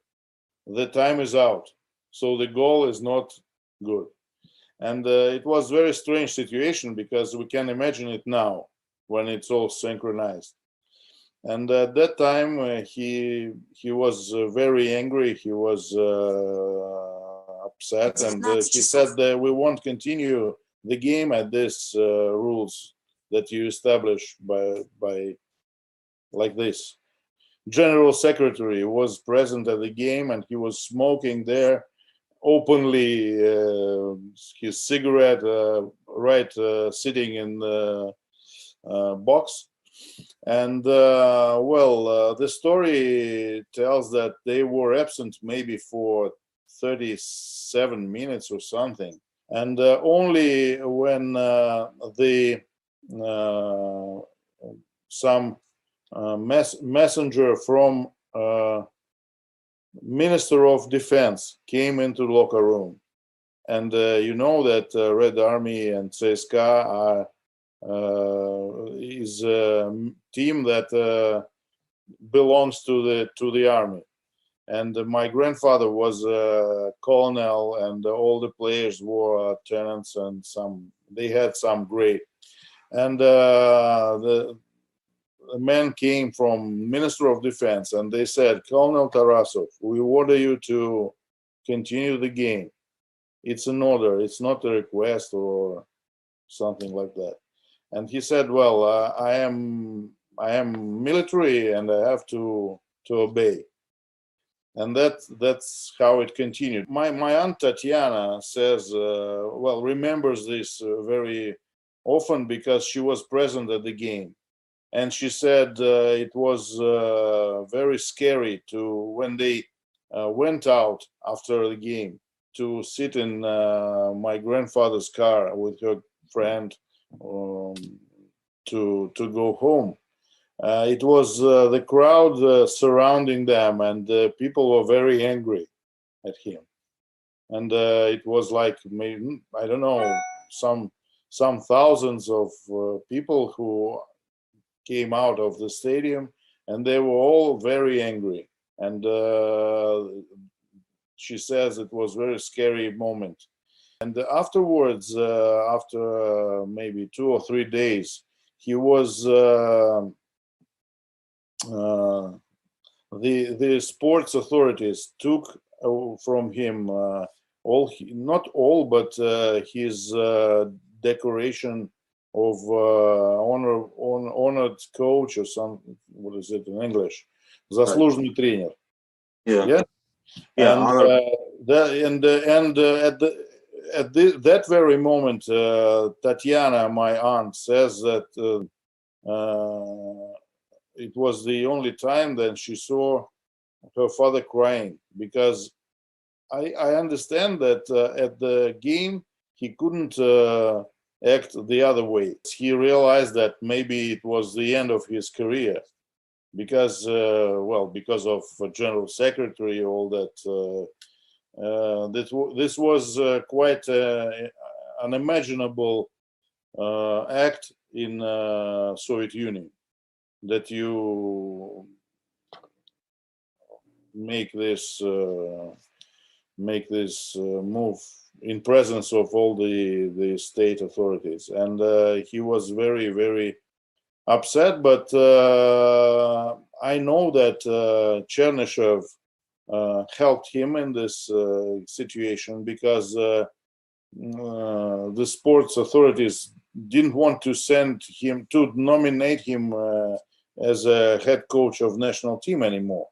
the time is out, so the goal is not good. And it was a very strange situation, because we can imagine it now when it's all synchronized. And at that time, he was very angry. He was upset, and he said that we won't continue the game at this rules that you establish by like this. General Secretary was present at the game, and he was smoking there openly his cigarette sitting in the box. And the story tells that they were absent maybe for 37 minutes or something, and only when some messenger from Minister of Defense came into the locker room. And you know that Red Army and CSKA is a team that belongs to the army. And my grandfather was a colonel, and all the players were tenants, and they had some grade. And the men came from Minister of Defense, and they said, Colonel Tarasov, we order you to continue the game. It's an order. It's not a request or something like that. And he said, well, I am military and I have to obey. And that's how it continued. My aunt Tatiana says, remembers this very often because she was present at the game. And she said it was very scary when they went out after the game to sit in my grandfather's car with her friend to go home. It was the crowd surrounding them, and people were very angry at him. And it was like, maybe, I don't know, some thousands of people who came out of the stadium, and they were all very angry. And she says it was a very scary moment. And afterwards, after maybe 2 or 3 days, he was the sports authorities took from him not all, but his decoration of honored coach or something. What is it in English? Заслуженный тренер. Yeah. At that very moment, Tatiana, my aunt, says that it was the only time that she saw her father crying, because I understand that at the game he couldn't act the other way. He realized that maybe it was the end of his career, because because of general secretary, all that. This was quite unimaginable act in Soviet Union, that you make this move in presence of all the state authorities. And he was very, very upset. But I know that Chernyshev helped him in this situation, because the sports authorities didn't want to nominate him as a head coach of national team anymore.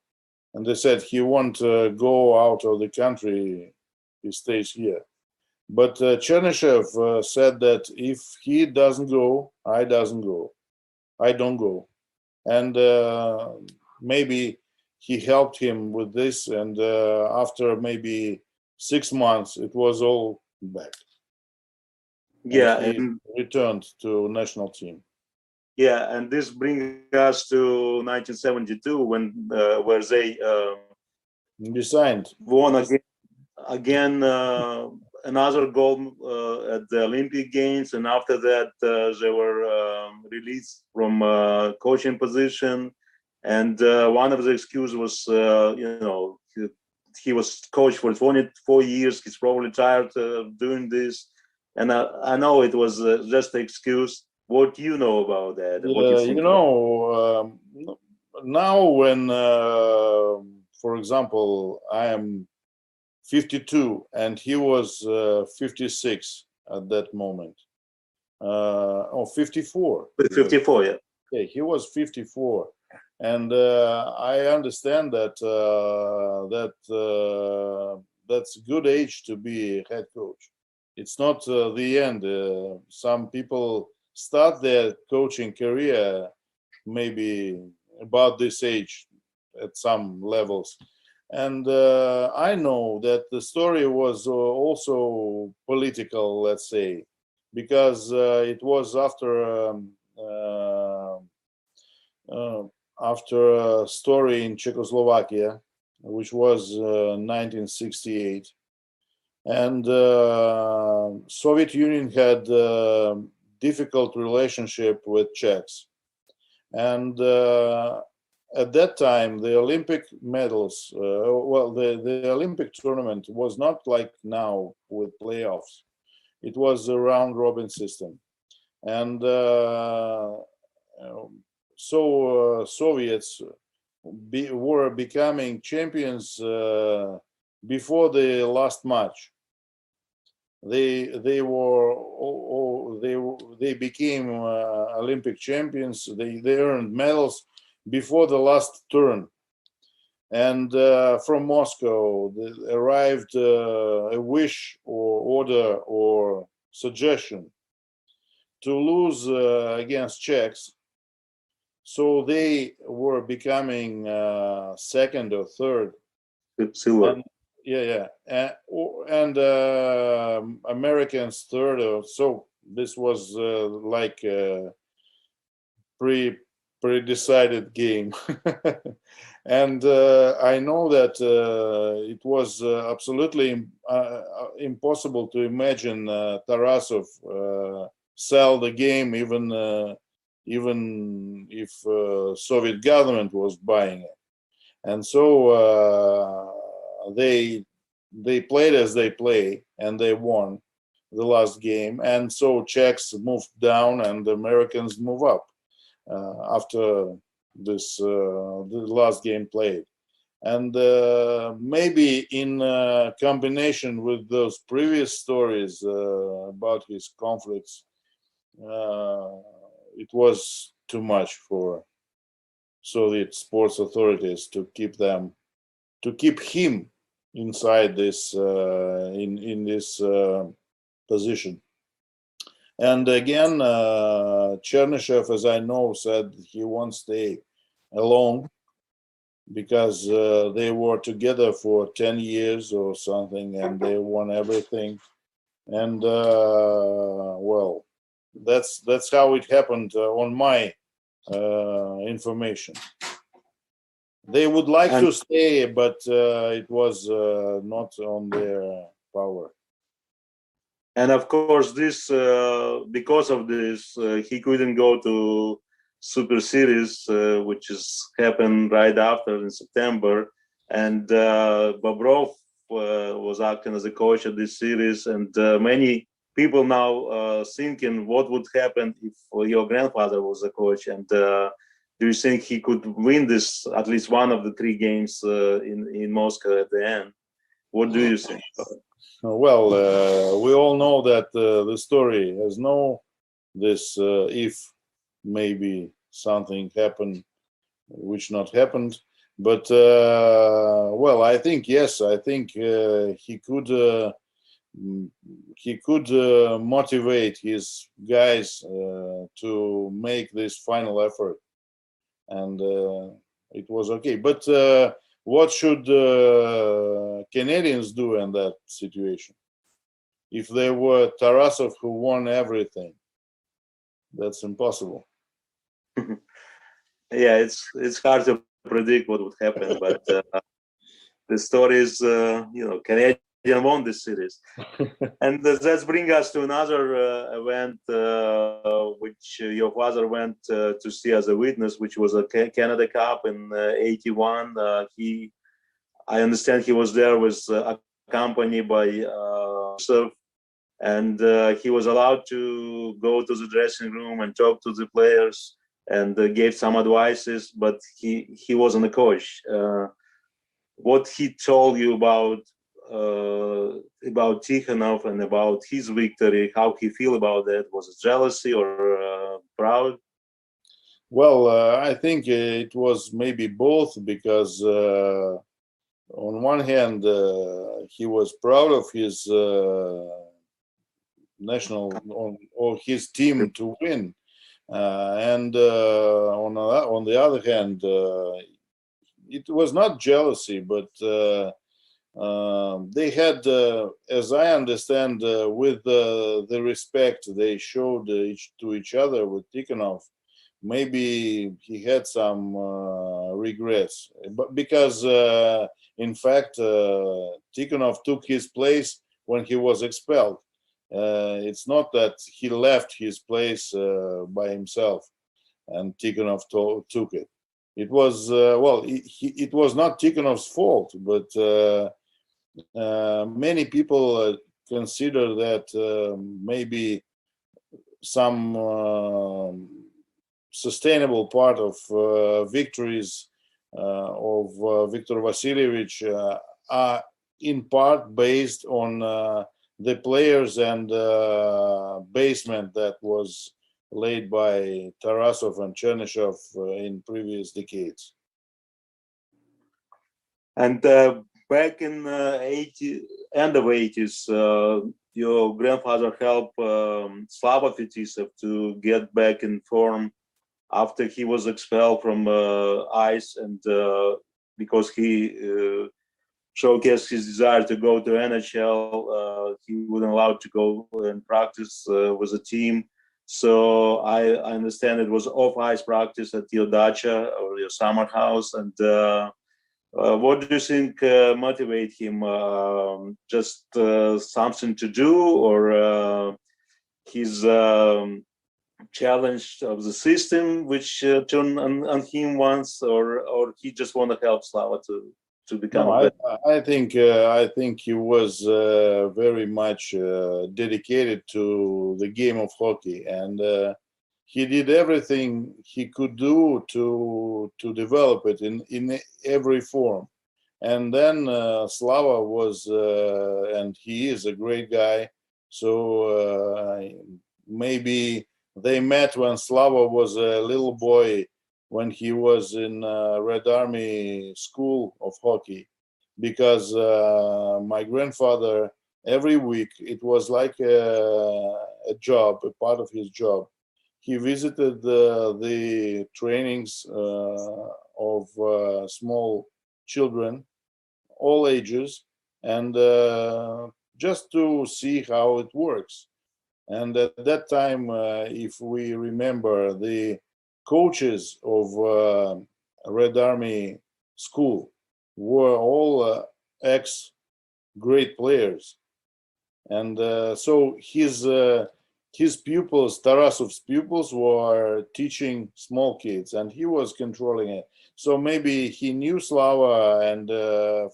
And they said he won't go out of the country, he stays here. But Chernyshev said that if he doesn't go, I don't go. And maybe he helped him with this, and after maybe 6 months, it was all back. Yeah, and he returned to national team. Yeah, and this brings us to 1972, when where they signed, won again another gold at the Olympic Games, and after that they were released from coaching position. And one of the excuses was, he was coach for 24 years. He's probably tired of doing this. And I know it was just an excuse. What do you know about that? What do you think now when, for example, I am 52 and he was 56 at that moment. 54. 54, yeah. Yeah, he was 54. And I understand that that's a good age to be head coach. It's not the end. Some people start their coaching career maybe about this age at some levels. And I know that the story was also political, let's say, because it was after a story in Czechoslovakia, which was 1968. And Soviet Union had a difficult relationship with Czechs. And at that time, the Olympic medals, the Olympic tournament was not like now with playoffs. It was a round-robin system. and so Soviets were becoming champions before the last match. They became Olympic champions. They earned medals before the last turn. And from Moscow arrived a wish or order or suggestion to lose against Czechs. So they were becoming second or third. Silver. And Americans third. So this was like a pre-decided game. And I know that it was absolutely impossible to imagine Tarasov sell the game, even if Soviet government was buying it. And so they played as they play, and they won the last game. And so Czechs moved down, and the Americans move up after this the last game played. And maybe in combination with those previous stories about his conflicts, it was too much for Soviet sports authorities to keep him inside this in this position. And again, Chernyshev, as I know, said he won't stay alone because they were together for 10 years or something, and they won everything. And well, that's how it happened on my information. They would like to stay, but it was not on their power. And of course, this because of this, he couldn't go to Super Series, which is happened right after in September. And Bobrov was acting as a coach of this series, and many people now thinking what would happen if your grandfather was a coach. And do you think he could win this, at least one of the three games in Moscow at the end? What do you think? Well, we all know that the story has no this if maybe something happened which not happened. But well, I think yes, I think he could motivate his guys to make this final effort, and it was okay. But what should Canadians do in that situation? If they were Tarasov who won everything, that's impossible. Yeah, it's hard to predict what would happen, but the story is, Canadian won this series. And that brings us to another event which your father went to see as a witness, which was a Canada Cup in '81. I understand he was there, was accompanied by Tarasov, and he was allowed to go to the dressing room and talk to the players and gave some advices, but he wasn't a coach. What he told you about Tikhonov and about his victory, how he feel about that? Was it jealousy or proud? Well, I think it was maybe both, because on one hand he was proud of his national or his team to win, and on the other hand, it was not jealousy, but they had, as I understand, with the respect they showed to each other with Tikhonov, maybe he had some regrets, but because in fact Tikhonov took his place when he was expelled. It's not that he left his place by himself and Tikhonov took it. It was it was not Tikhonov's fault, but many people consider that maybe some sustainable part of victories of Viktor Vasilievich are in part based on the players and basement that was laid by Tarasov and Chernyshov in previous decades. And back in end of 80s, your grandfather helped Slava Fetisov to get back in form after he was expelled from ice, and because he showcased his desire to go to NHL, he wasn't allowed to go and practice with the team. So I understand it was off-ice practice at your dacha or your summer house. And what do you think motivate him? Just something to do, or his challenge of the system which turned on him once, or he just want to help Slava to become better? I think he was very much dedicated to the game of hockey, and he did everything he could do to develop it in every form. And then Slava was, and he is a great guy. So maybe they met when Slava was a little boy, when he was in Red Army School of Hockey, because my grandfather, every week, it was like a job, a part of his job. He visited the trainings of small children, all ages, and just to see how it works. And at that time, if we remember, the coaches of Red Army School were all ex-great players. And so his pupils, Tarasov's pupils, were teaching small kids, and he was controlling it. So maybe he knew Slava and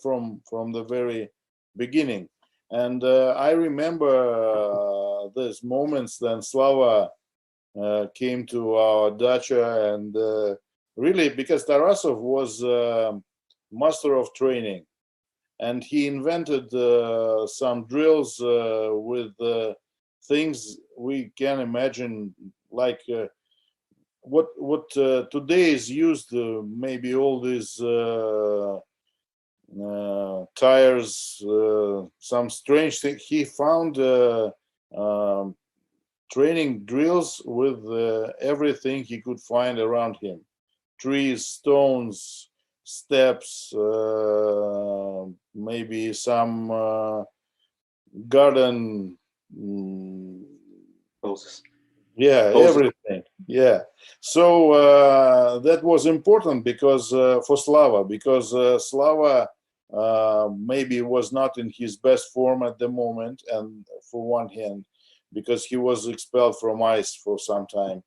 from the very beginning. And I remember these moments when Slava came to our dacha, and really, because Tarasov was master of training, and he invented some drills with things we can imagine, like what today is used, maybe all these tires, some strange thing. He found training drills with everything he could find around him: trees, stones, steps, maybe some garden. Yeah, everything. Yeah. So that was important because for Slava, because Slava maybe was not in his best form at the moment, and for one hand, because he was expelled from ice for some time.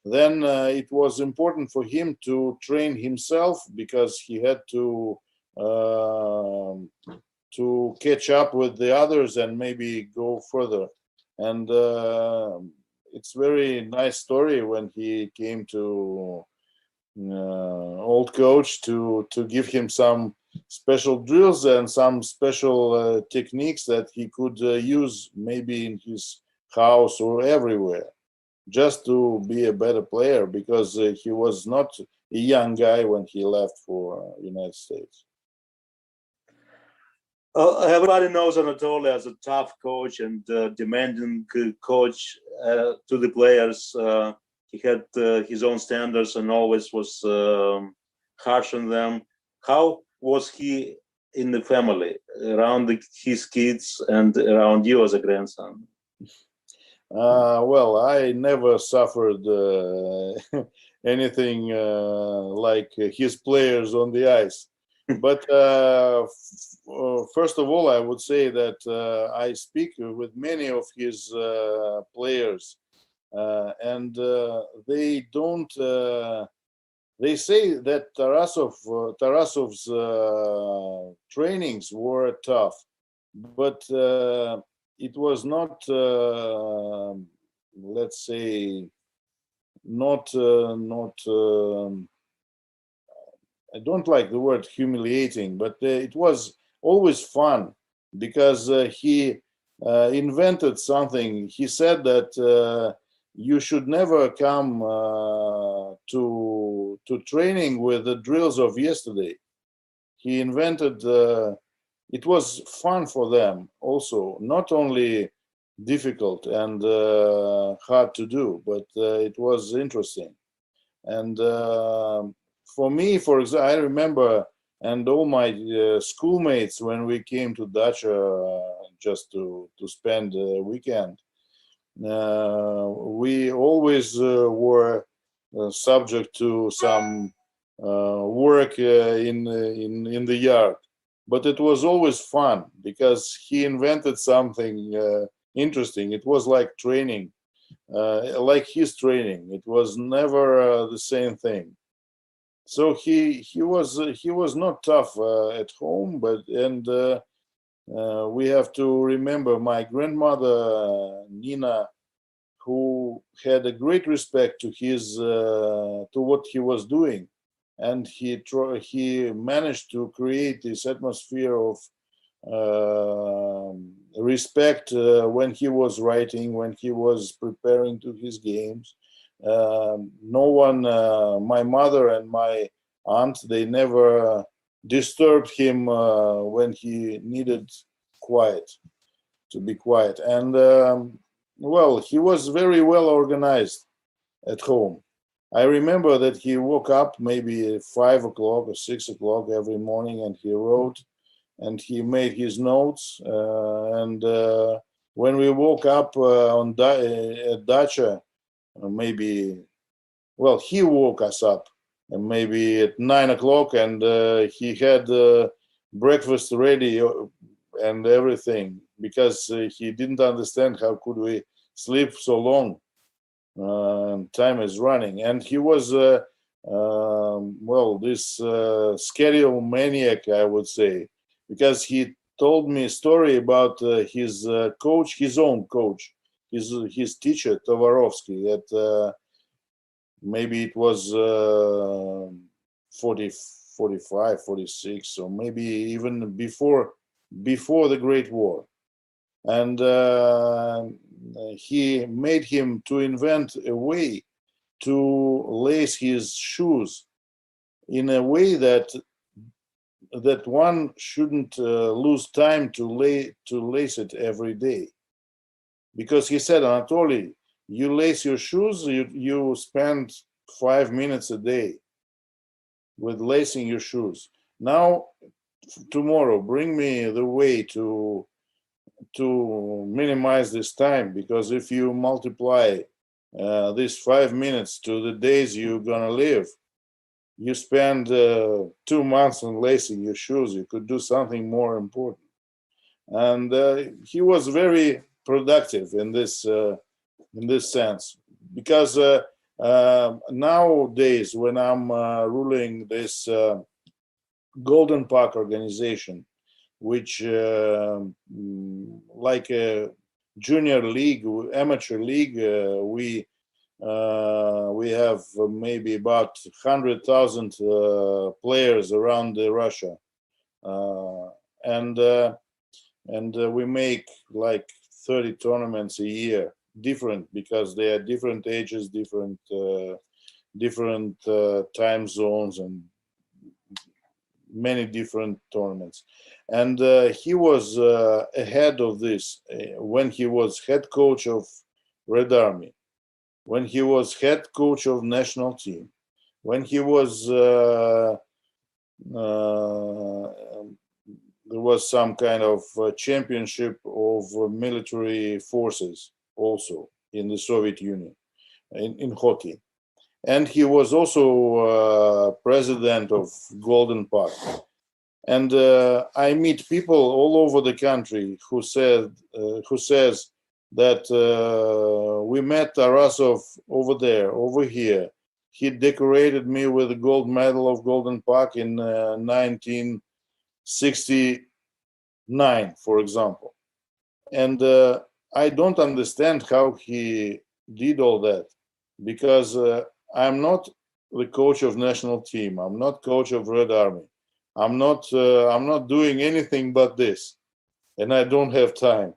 Then it was important for him to train himself, because he had to catch up with the others and maybe go further. And it's very nice story when he came to old coach to give him some special drills and some special techniques that he could use maybe in his house or everywhere, just to be a better player, because he was not a young guy when he left for United States. Everybody knows Anatoly as a tough coach and demanding coach to the players. He had his own standards and always was harsh on them. How was he in the family, around his kids and around you as a grandson? Well, I never suffered anything like his players on the ice. But first of all, I would say that I speak with many of his players, and they don't. They say that Tarasov's trainings were tough, but it was not let's say, not I don't like the word humiliating, but it was always fun because he invented something. He said that you should never come to training with the drills of yesterday. He invented. It was fun for them also, not only difficult and hard to do, but it was interesting. And for me, for example, I remember, and all my schoolmates, when we came to Dacha just to spend the weekend, we always were subject to some work in the yard. But it was always fun because he invented something interesting. It was like training, like his training. It was never the same thing. So he was not tough at home, but we have to remember my grandmother Nina, who had a great respect to his to what he was doing, and he managed to create this atmosphere of respect when he was writing, when he was preparing to his games. No one, my mother and my aunt, they never disturbed him when he needed quiet, to be quiet. And well, he was very well organized at home. I remember that he woke up maybe at 5 o'clock or 6 o'clock every morning, and he wrote and he made his notes. And when we woke up at Dacha, maybe, well, he woke us up and maybe at 9 o'clock, and he had breakfast ready and everything, because he didn't understand how could we sleep so long. Time is running, and he was well, this schedule maniac, I would say, because he told me a story about his coach, his own coach, his teacher Tovarovsky at maybe it was 40, 45, 46, or maybe even before the Great War. And he made him to invent a way to lace his shoes in a way that one shouldn't lose time to lace it every day. Because he said, Anatoly, you lace your shoes, you spend 5 minutes a day with lacing your shoes. Now, tomorrow, bring me the way to minimize this time, because if you multiply these 5 minutes to the days you're gonna live, you spend 2 months on lacing your shoes. You could do something more important. And he was very productive in this sense, because nowadays when I'm ruling this Golden Park organization, which like a junior league, amateur league, we have maybe about 100,000 players around Russia, and we make like 30 tournaments a year, different, because they are different ages, different time zones, and many different tournaments. And he was ahead of this when he was head coach of Red Army, when he was head coach of national team, when he was there was some kind of championship of military forces also in the Soviet Union in hockey. And he was also president of Golden Park. And I meet people all over the country who says that we met Tarasov over there, over here. He decorated me with the gold medal of Golden Park in 1969, for example. And I don't understand how he did all that, because I'm not the coach of national team. I'm not coach of Red Army. I'm not doing anything but this, and I don't have time.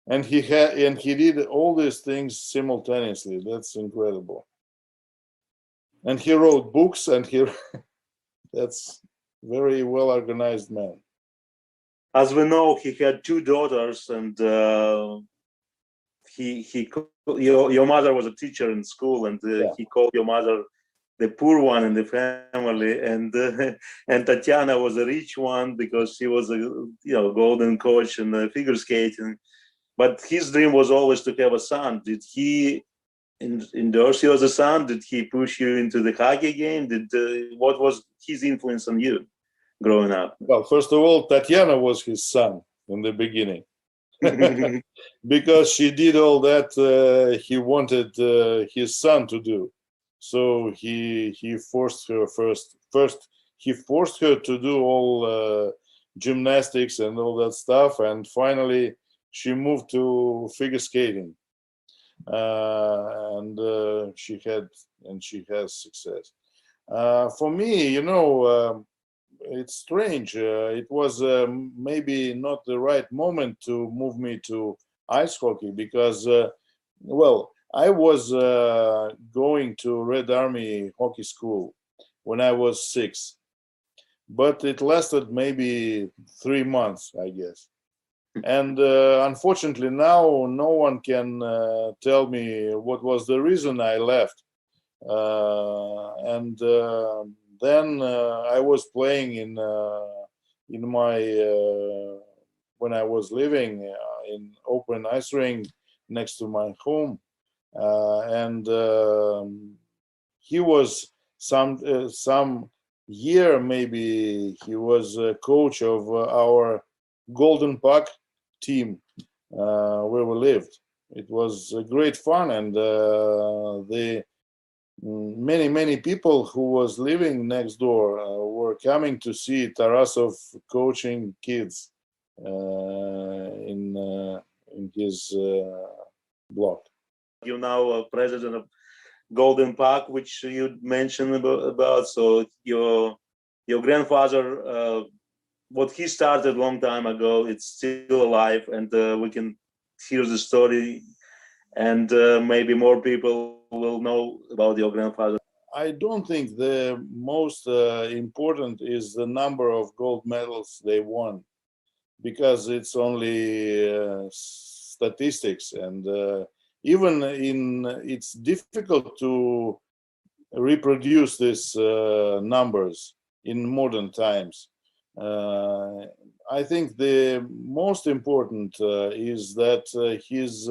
And he did all these things simultaneously. That's incredible. And he wrote books, and that's very well organized man. As we know, he had two daughters, and your mother was a teacher in school, and he called your mother the poor one in the family, and and Tatiana was a rich one because she was a golden coach in figure skating. But his dream was always to have a son. Did he endorse you as a son? Did he push you into the hockey game? What was his influence on you growing up? Well, first of all, Tatiana was his son in the beginning. Because she did all that he wanted his son to do. So he forced her first he forced her to do all gymnastics and all that stuff, and finally she moved to figure skating, and she has success. For me, it's strange. It was maybe not the right moment to move me to ice hockey, because I was going to Red Army hockey school when I was 6, but it lasted maybe 3 months, I guess. And unfortunately now no one can tell me what was the reason I left. Then I was playing in my when I was living in open ice rink next to my home, and he was some year maybe he was a coach of our Golden Puck team where we lived. It was great fun, and the many people who was living next door were coming to see Tarasov coaching kids in his block. You're now president of Golden Park, which you mentioned about. So your grandfather, what he started a long time ago, it's still alive, and we can hear the story, and maybe more people will know about your grandfather. I don't think the most important is the number of gold medals they won, because it's only statistics, and even it's difficult to reproduce these numbers in modern times. I think the most important is that his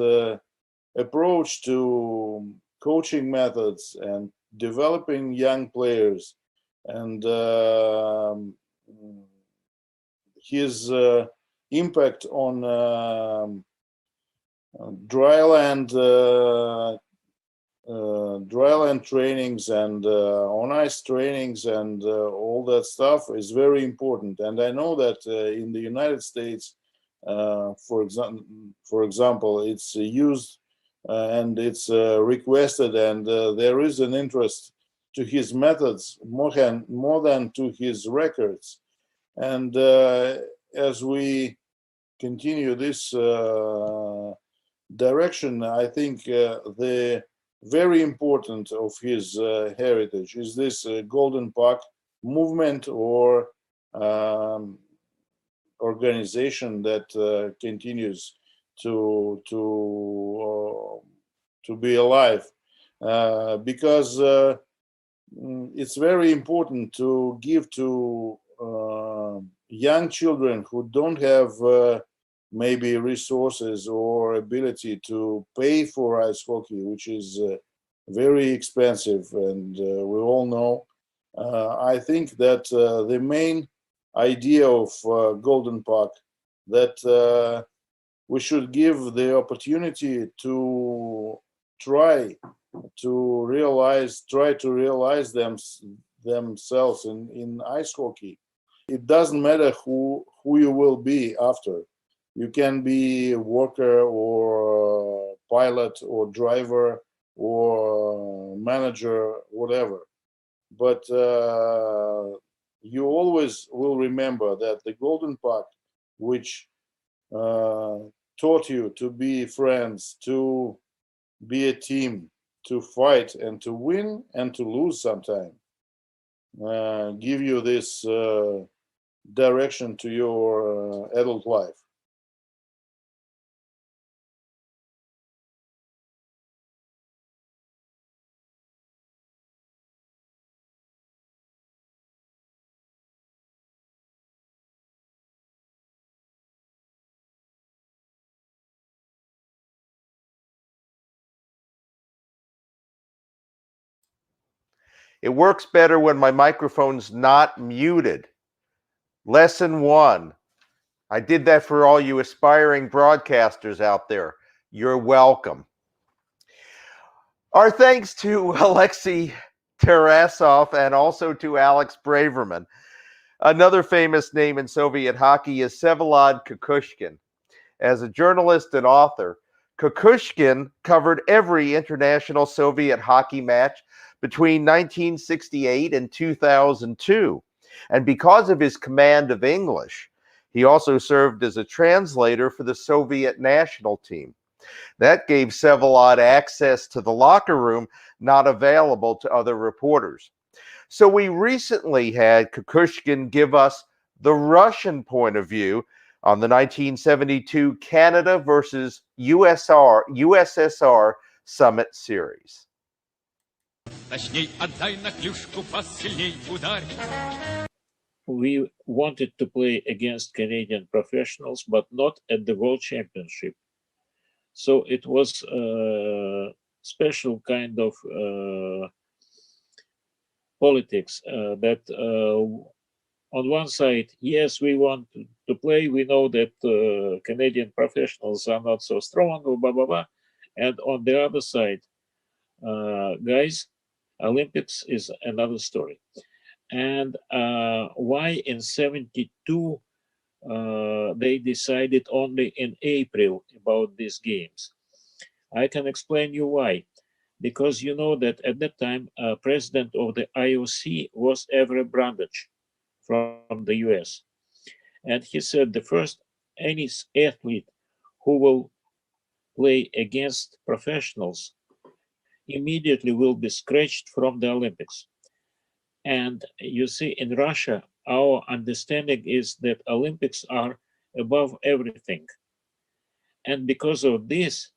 approach to coaching methods and developing young players, and his impact on dryland trainings and on ice trainings and all that stuff is very important. And I know that in the United States, for example, it's used and it's requested, and there is an interest to his methods more than to his records. And as we continue this direction, I think the very important of his heritage is this Golden Puck movement, or organization that continues to be alive, because it's very important to give to young children who don't have maybe resources or ability to pay for ice hockey, which is very expensive, and we all know. I think that the main idea of Golden Puck, that we should give the opportunity to try to realize themselves in ice hockey. It doesn't matter who you will be after. You can be a worker or pilot or driver or manager, whatever. But you always will remember that the Golden Puck, which taught you to be friends, to be a team, to fight and to win and to lose sometimes, give you this direction to your adult life. It works better when my microphone's not muted. Lesson 1. I did that for all you aspiring broadcasters out there. You're welcome. Our thanks to Alexei Tarasov and also to Alex Braverman. Another famous name in Soviet hockey is Vsevolod Kukushkin. As a journalist and author, Kukushkin covered every international Soviet hockey match between 1968 and 2002. And because of his command of English, he also served as a translator for the Soviet national team. That gave Vsevolod access to the locker room not available to other reporters. So we recently had Kukushkin give us the Russian point of view on the 1972 Canada versus USSR Summit Series. We wanted to play against Canadian professionals, but not at the World Championship. So it was a special kind of politics that on one side, yes, we want to play. We know that Canadian professionals are not so strong, blah, blah, blah. And on the other side, guys, Olympics is another story. And why in 72 they decided only in April about these games? I can explain you why. Because you know that at that time, president of the IOC was Avery Brundage from the US. And he said the first any athlete who will play against professionals immediately will be scratched from the Olympics. And you see, in Russia, our understanding is that Olympics are above everything. And because of this,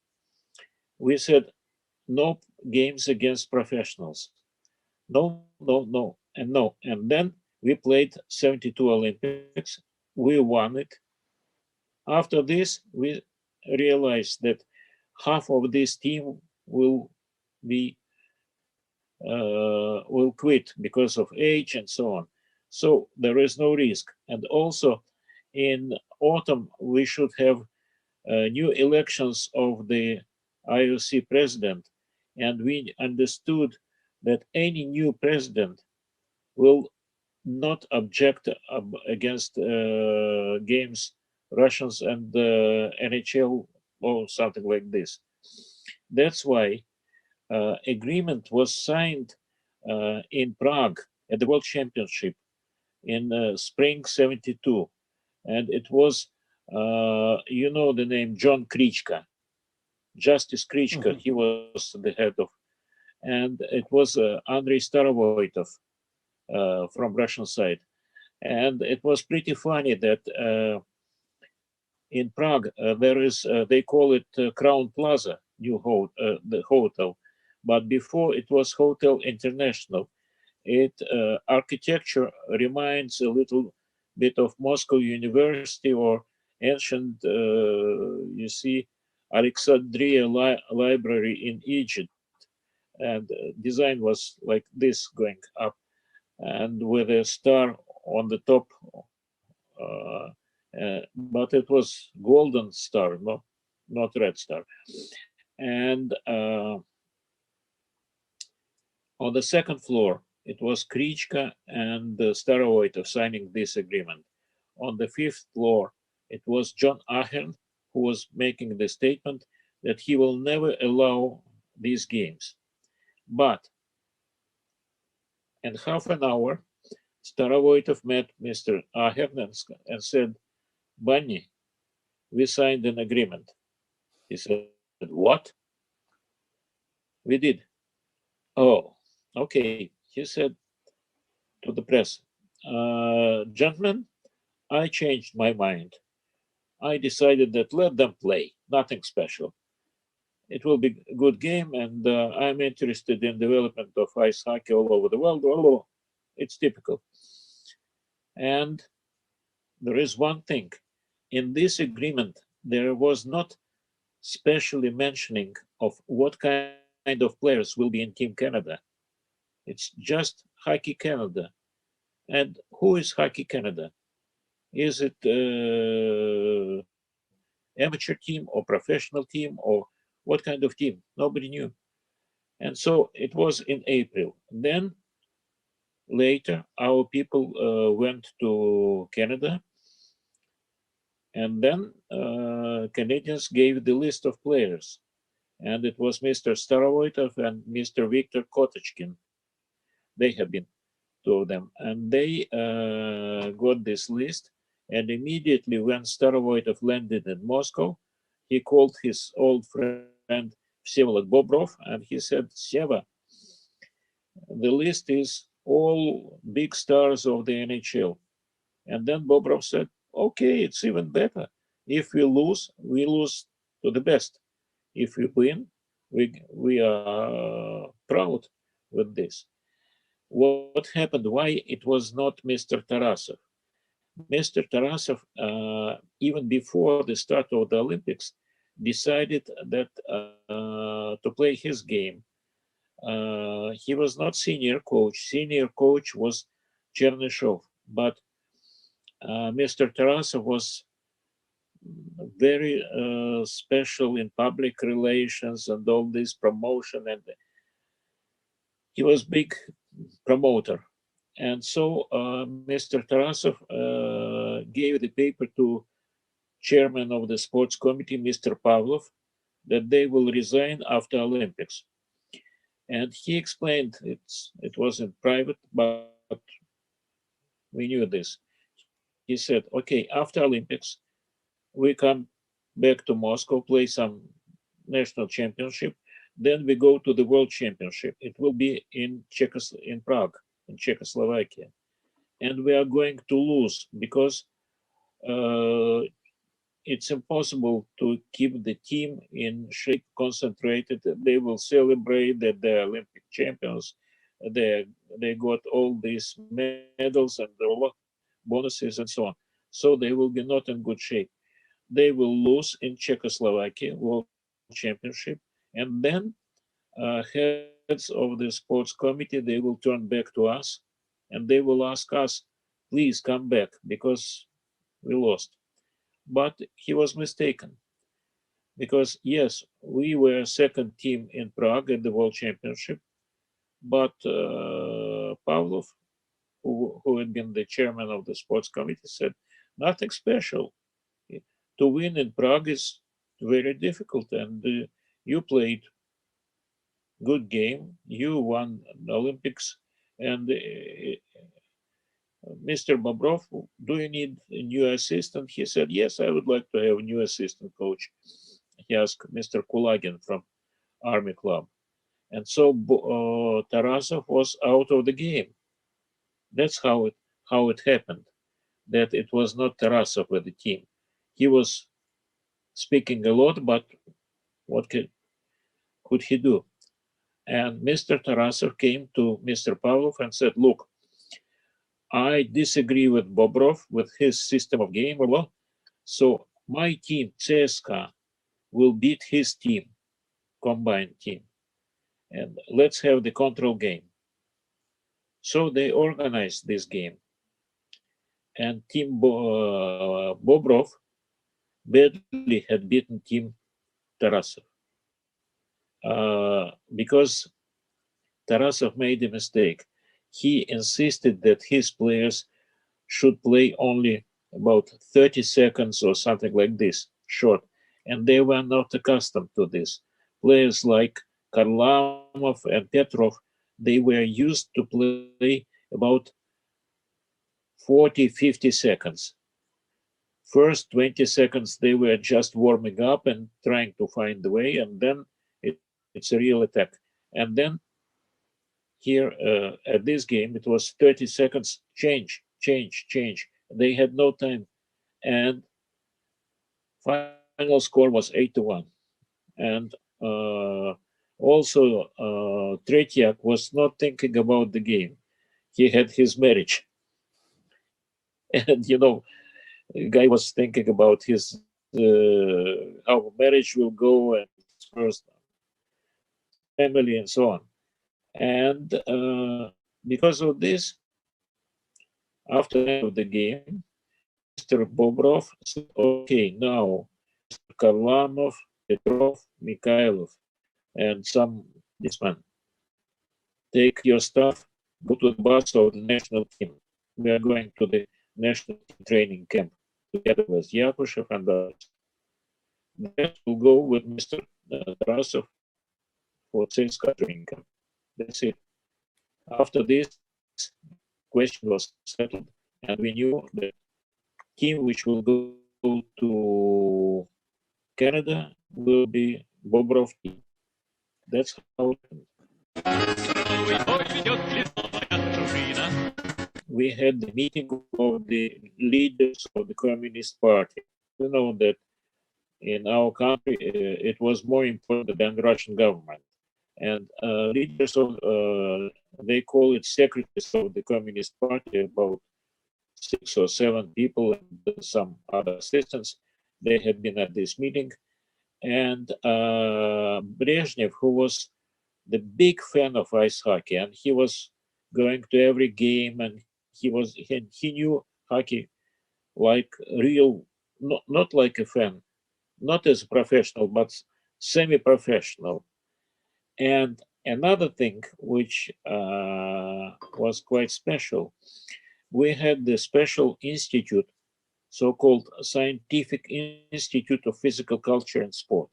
we said no games against professionals. No, no, no, and no. And then we played 72 Olympics. We won it. After this, we realized that half of this team will quit because of age and so on. So there is no risk. And also in autumn, we should have new elections of the IOC president. And we understood that any new president will not object against games, Russians and NHL or something like this. That's why agreement was signed in Prague at the World Championship in spring 72. And it was, you know the name John Krichka, Justice Krichka, he was the head of, and it was Andrei Starovoitov from Russian side. And it was pretty funny that in Prague, there is, they call it Crown Plaza, the hotel. But before it was Hotel International. It architecture reminds a little bit of Moscow University or ancient, you see, Alexandria Library in Egypt. And design was like this going up, and with a star on the top. But it was golden star, not red star. And on the second floor, it was Krichka and Starovoitov signing this agreement. On the fifth floor, It was John Ahern who was making the statement that he will never allow these games. But in half an hour, Starovoytov met Mr. Ahern and said, "Bunny, we signed an agreement." He said, "What?" "We did." "Oh, okay." He said to the press, "Gentlemen, I changed my mind. I decided that let them play, nothing special. It will be a good game, and I'm interested in development of ice hockey all over the world." Although it's typical. And there is one thing. In this agreement, there was not specially mentioning of what kind of players will be in Team Canada. It's just Hockey Canada. And who is Hockey Canada? Is it amateur team or professional team or what kind of team? Nobody knew. And so it was in April. Then later, our people went to Canada, and then Canadians gave the list of players. And it was Mr. Starovoytov and Mr. Victor Kukushkin. They have been, two of them. And they got this list. And immediately when Starovoytov landed in Moscow, he called his old friend Vsevolod Bobrov, and he said, "Seva, the list is all big stars of the NHL." And then Bobrov said, "Okay, it's even better. If we lose to the best. If we win, we are proud with this." What happened? Why it was not Mr. Tarasov? Mr. Tarasov, even before the start of the Olympics, decided that to play his game. He was not senior coach. Senior coach was Chernyshov, but Mr. Tarasov was very special in public relations and all this promotion, and he was big promoter. And so Mr. Tarasov gave the paper to chairman of the sports committee, Mr. Pavlov, that they will resign after Olympics. And he explained it was in private, but we knew this. He said, "Okay, after Olympics, we come back to Moscow, play some national championship, then we go to the World Championship. It will be in Prague, in Czechoslovakia. And we are going to lose because it's impossible to keep the team in shape, concentrated. They will celebrate that they're Olympic champions. They got all these medals and bonuses and so on. So they will be not in good shape. They will lose in Czechoslovakia World Championship, and then heads of the sports committee, they will turn back to us, and they will ask us, please come back because we lost." But he was mistaken, because yes, we were second team in Prague at the World Championship, but Pavlov, who had been the chairman of the sports committee, said nothing special. To win in Prague is very difficult, and you played good game. You won the Olympics, and Mr. Bobrov, do you need a new assistant? He said, yes, I would like to have a new assistant coach. He asked Mr. Kulagin from Army Club. And so Tarasov was out of the game. That's how it happened, that it was not Tarasov with the team. He was speaking a lot, but what could he do? And Mr. Tarasov came to Mr. Pavlov and said, look, I disagree with Bobrov, with his system of game. So my team, CSKA, will beat his team, combined team. And let's have the control game. So they organized this game. And Team Bobrov badly had beaten Team Tarasov. Because Tarasov made a mistake. He insisted that his players should play only about 30 seconds or something like this, short. And they were not accustomed to this. Players like Karlamov and Petrov, they were used to play about 40, 50 seconds. First 20 seconds, they were just warming up and trying to find the way, and then it's a real attack. And then here at this game, it was 30 seconds, change. They had no time. And final score was 8-1. And also, Tretiak was not thinking about the game. He had his marriage. And, the guy was thinking about his how marriage will go and his first family and so on. And because of this, after the end of the game, Mr. Bobrov said, okay, now Mr. Karlamov, Petrov, Mikhailov, and some this man, take your stuff, go to the bus of the national team. We are going to the national team training camp together with Yakushev and others. Then we'll go with Mr. Tarasov for CSKA training camp. That's it. After this, question was settled, and we knew that team which will go to Canada will be Bobrov team. That's how it we had the meeting of the leaders of the Communist Party. You know that in our country it was more important than the Russian government. And leaders of, they call it secretaries of the Communist Party, about 6 or 7 people and some other assistants. They had been at this meeting. And Brezhnev, who was the big fan of ice hockey, and he was going to every game, and he knew hockey like real, not like a fan, not as a professional, but semi-professional. And another thing which was quite special, we had the special institute, so-called Scientific Institute of Physical Culture and Sport.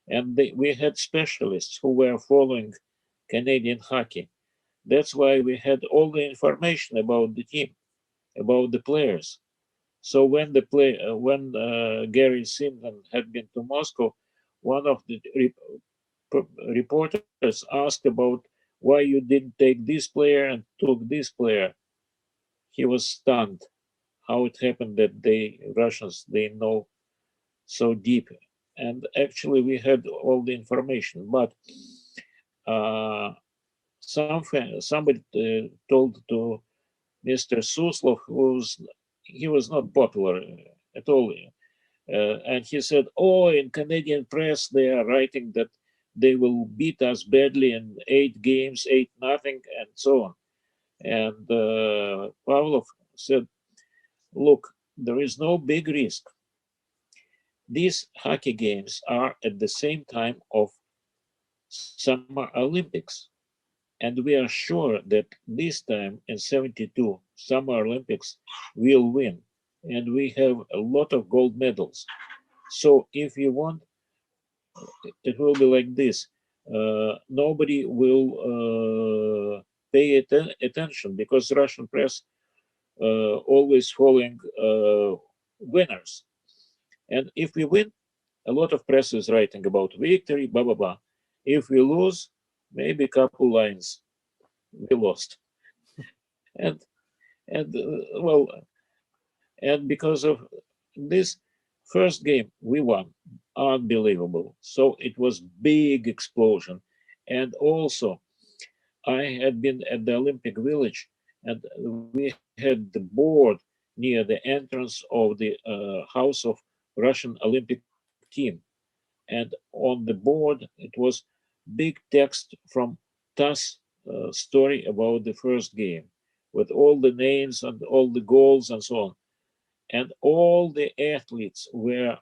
And we had specialists who were following Canadian hockey. That's why we had all the information about the team, about the players. So when Gary Simon had been to Moscow, one of the reporters asked about why you didn't take this player and took this player. He was stunned how it happened that the Russians, they know so deep. And actually we had all the information, but somebody told to Mr. Suslov, he was not popular at all. And he said, oh, in Canadian press, they are writing that they will beat us badly in 8 games, 8-0, and so on. And Pavlov said, look, there is no big risk. These hockey games are at the same time of Summer Olympics. And we are sure that this time in 72 Summer Olympics we'll win. And we have a lot of gold medals. So if you want, it will be like this. Nobody will pay attention because Russian press always following winners. And if we win, a lot of press is writing about victory, blah, blah, blah. If we lose, maybe a couple lines, we lost. And because of this first game, we won. Unbelievable. So it was big explosion. And also, I had been at the Olympic Village, and we had the board near the entrance of the house of Russian Olympic team. And on the board, it was big text from TASS story about the first game with all the names and all the goals and so on. And all the athletes were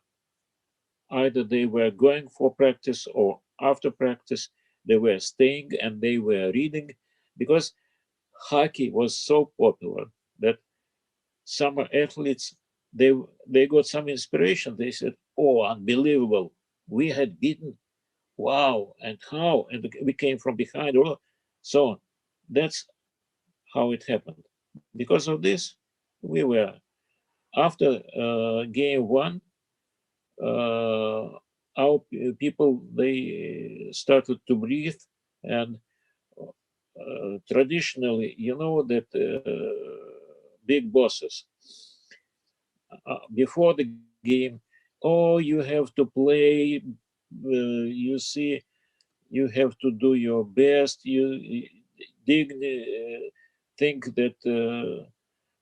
either they were going for practice or after practice, they were staying and they were reading because hockey was so popular that summer athletes they got some inspiration. They said, "Oh, unbelievable! We had beaten, wow, and how, and we came from behind." Oh, so on. That's how it happened. Because of this, we were after game one. Our people, they started to breathe, and traditionally, you know that big bosses before the game, oh, you have to play. You see, you have to do your best. You think that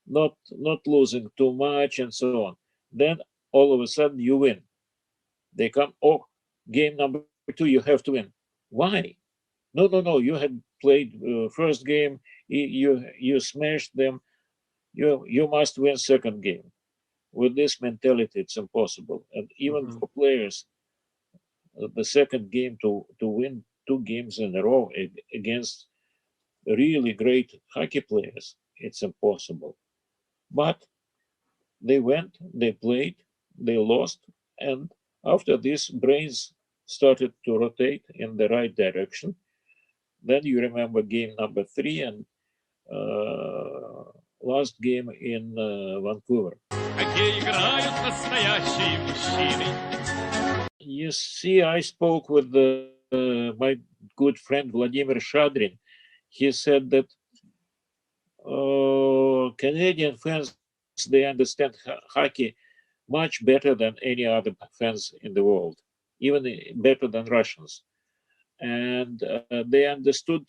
not losing too much and so on. Then all of a sudden you win. They come, oh, game number 2, you have to win. Why? No. You had played first game, you smashed them. You must win second game. With this mentality, it's impossible. And even for players, the second game to win 2 games in a row against really great hockey players, it's impossible. But they went, they played, they lost, and after this, brains started to rotate in the right direction. Then you remember game number 3 and last game in Vancouver. You see, I spoke with my good friend Vladimir Shadrin. He said that Canadian fans, they understand hockey much better than any other fans in the world, even better than Russians. And they understood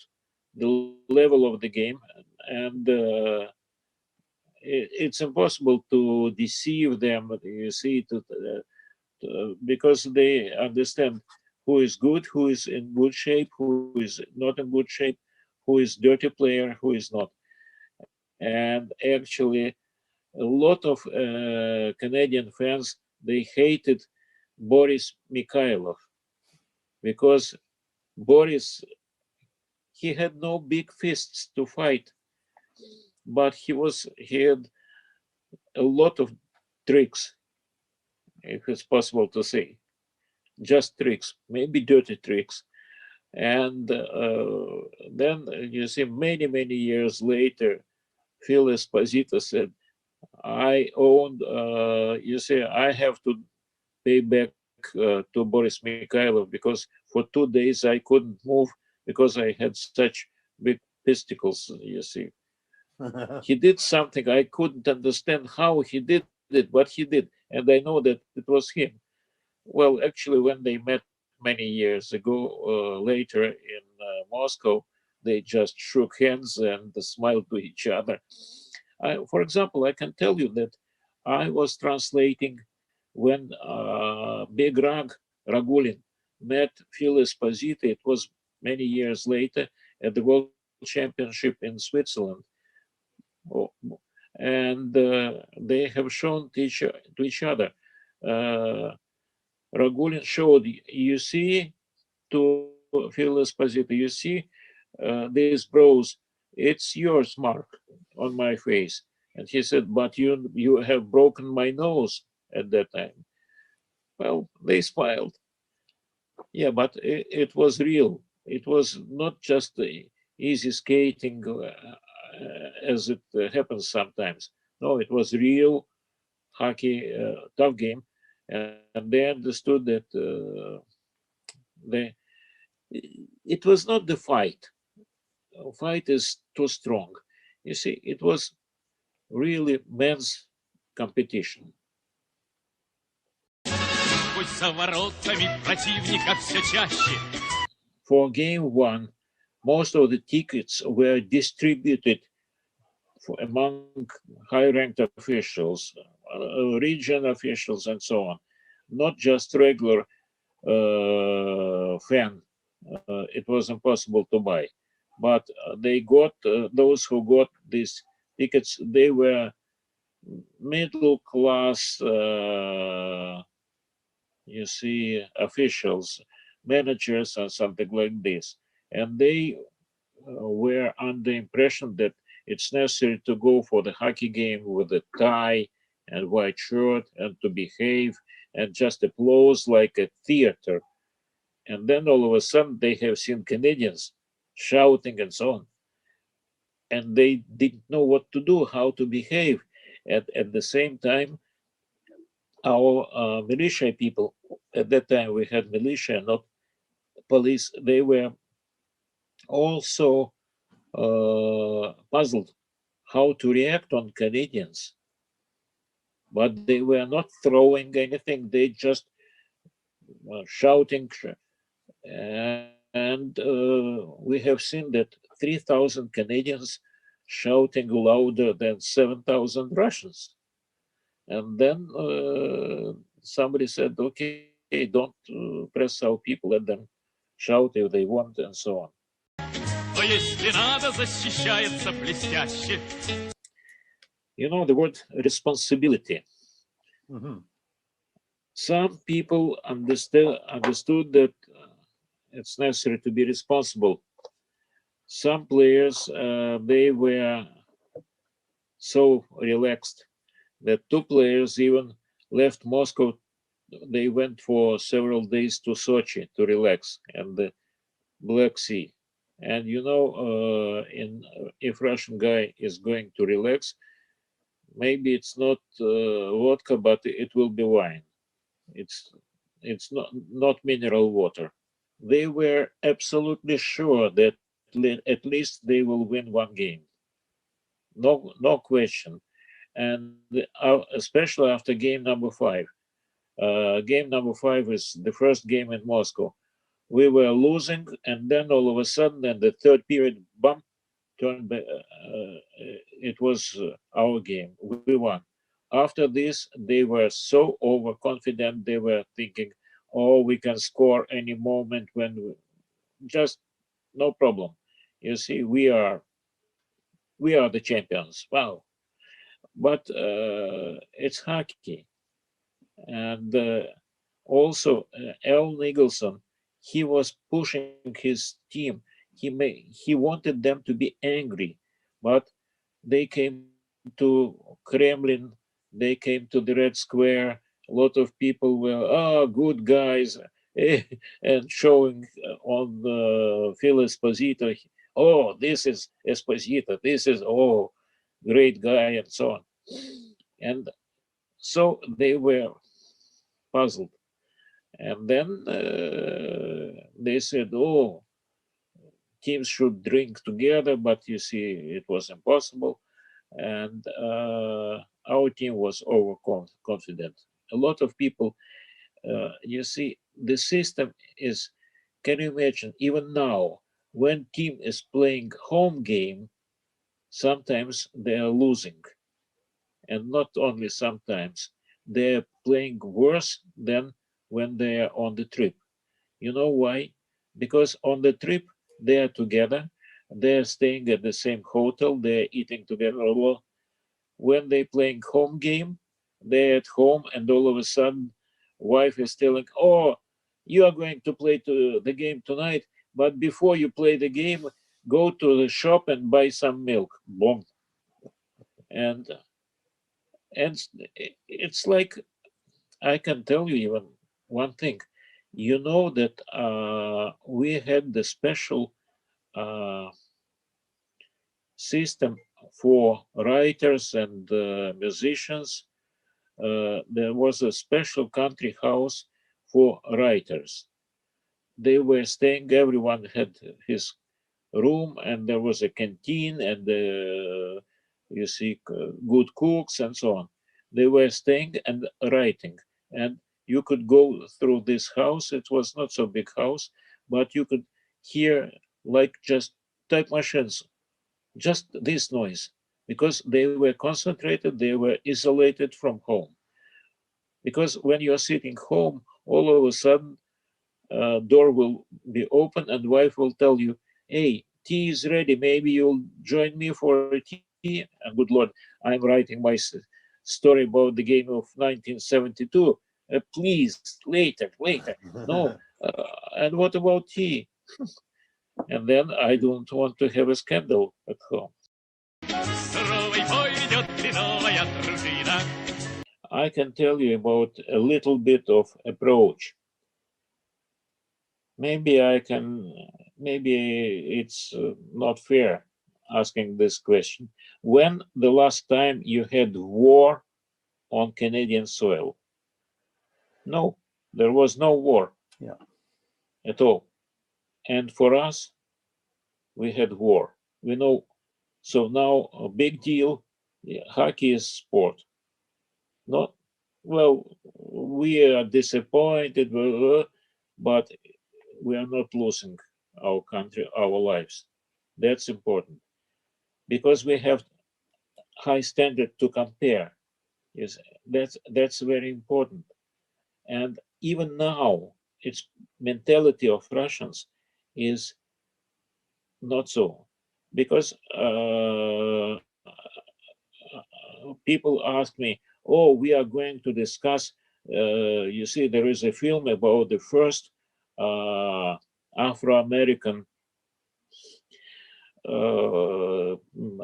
the level of the game, and it's impossible to deceive them. You see, because they understand who is good, who is in good shape, who is not in good shape, who is dirty player, who is not. And actually, a lot of Canadian fans, they hated Boris Mikhailov because Boris, he had no big fists to fight, but he had a lot of tricks, if it's possible to say, just tricks, maybe dirty tricks. And then you see, many years later, Phil Esposito said, I owned, you see, I have to pay back to Boris Mikhailov because for 2 days I couldn't move because I had such big testicles, you see. He did something, I couldn't understand how he did it, but he did. And I know that it was him. Well, actually, when they met many years ago, later in Moscow, they just shook hands and smiled to each other. For example, I can tell you that I was translating when Big Ragulin met Phil Esposito. It was many years later at the World Championship in Switzerland. And they have shown to each other. Ragulin showed, you see, to Phil Esposito, you see, these brows, it's yours, Mark, on my face. And he said, but you have broken my nose at that time. Well, they smiled. Yeah, but it was real. It was not just easy skating as it happens sometimes. No, it was real hockey, tough game. And they understood that it was not the fight. Fight is too strong. You see, it was really men's competition. For game 1, most of the tickets were distributed among high-ranked officials, region officials, and so on, not just regular fan. It was impossible to buy, but they got those who got these tickets. They were middle class, you see, officials, managers, and something like this, and they were under the impression that it's necessary to go for the hockey game with a tie and white shirt and to behave and just applause like a theater. And then all of a sudden they have seen Canadians shouting and so on. And they didn't know what to do, how to behave. At the same time, our militia people, at that time we had militia, not police, they were also puzzled how to react on Canadians. But they were not throwing anything, they just shouting. And we have seen that 3,000 Canadians shouting louder than 7,000 Russians. And then somebody said, okay, don't press our people, let them shout if they want, and so on. You know the word responsibility. Mhm. Some people understood that it's necessary to be responsible. Some players, they were so relaxed that two players even left Moscow. They went for several days to Sochi to relax and the Black Sea. And you know, if Russian guy is going to relax, maybe it's not vodka, but it will be wine. It's not mineral water. They were absolutely sure that at least they will win one game. No question. And especially after game number 5. Game number 5 is the first game in Moscow. We were losing, and then all of a sudden, in the third period, bump, turned back. It was our game. We won. After this, they were so overconfident. They were thinking, "Oh, we can score any moment just no problem." You see, we are the champions. Wow! But it's hockey, and also Al Nicholson, he was pushing his team. He wanted them to be angry, but they came to Kremlin, they came to the Red Square. A lot of people were good guys, and showing on Phil Esposito. Oh, this is Esposito. This is great guy, and so on. And so they were puzzled. And then they said, oh, teams should drink together, but you see, it was impossible. And our team was overconfident. A lot of people, you see, the system is, can you imagine, even now, when team is playing home game, sometimes they are losing. And not only sometimes, they're playing worse than when they are on the trip. You know why? Because on the trip, they are together, they're staying at the same hotel, they're eating together. When they're playing home game, they're at home, and all of a sudden, wife is telling, oh, you are going to play the game tonight, but before you play the game, go to the shop and buy some milk. Boom. And it's like, I can tell you even one thing. You know that we had the special system for writers and musicians. There was a special country house for writers. They were staying, everyone had his room, and there was a canteen, and you see, good cooks and so on. They were staying and writing, and you could go through this house. It was not so big house, but you could hear like just type machines, just this noise, because they were concentrated, they were isolated from home. Because when you're sitting home, all of a sudden, door will be open and wife will tell you, hey, tea is ready, maybe you'll join me for a tea. And good Lord, I'm writing my story about the game of 1972. Please, later. No. And what about tea? And then I don't want to have a scandal at home. I can tell you about a little bit of approach. Maybe it's not fair asking this question. When the last time you had war on Canadian soil? No, there was no war at all. And for us, we had war. We know. So now a big deal. Hockey is sport. Not well. We are disappointed, but we are not losing our country, our lives. That's important because we have high standard to compare. Yes, that's very important. And even now, its mentality of Russians is not so, because people ask me, "Oh, we are going to discuss." You see, there is a film about the first Afro-American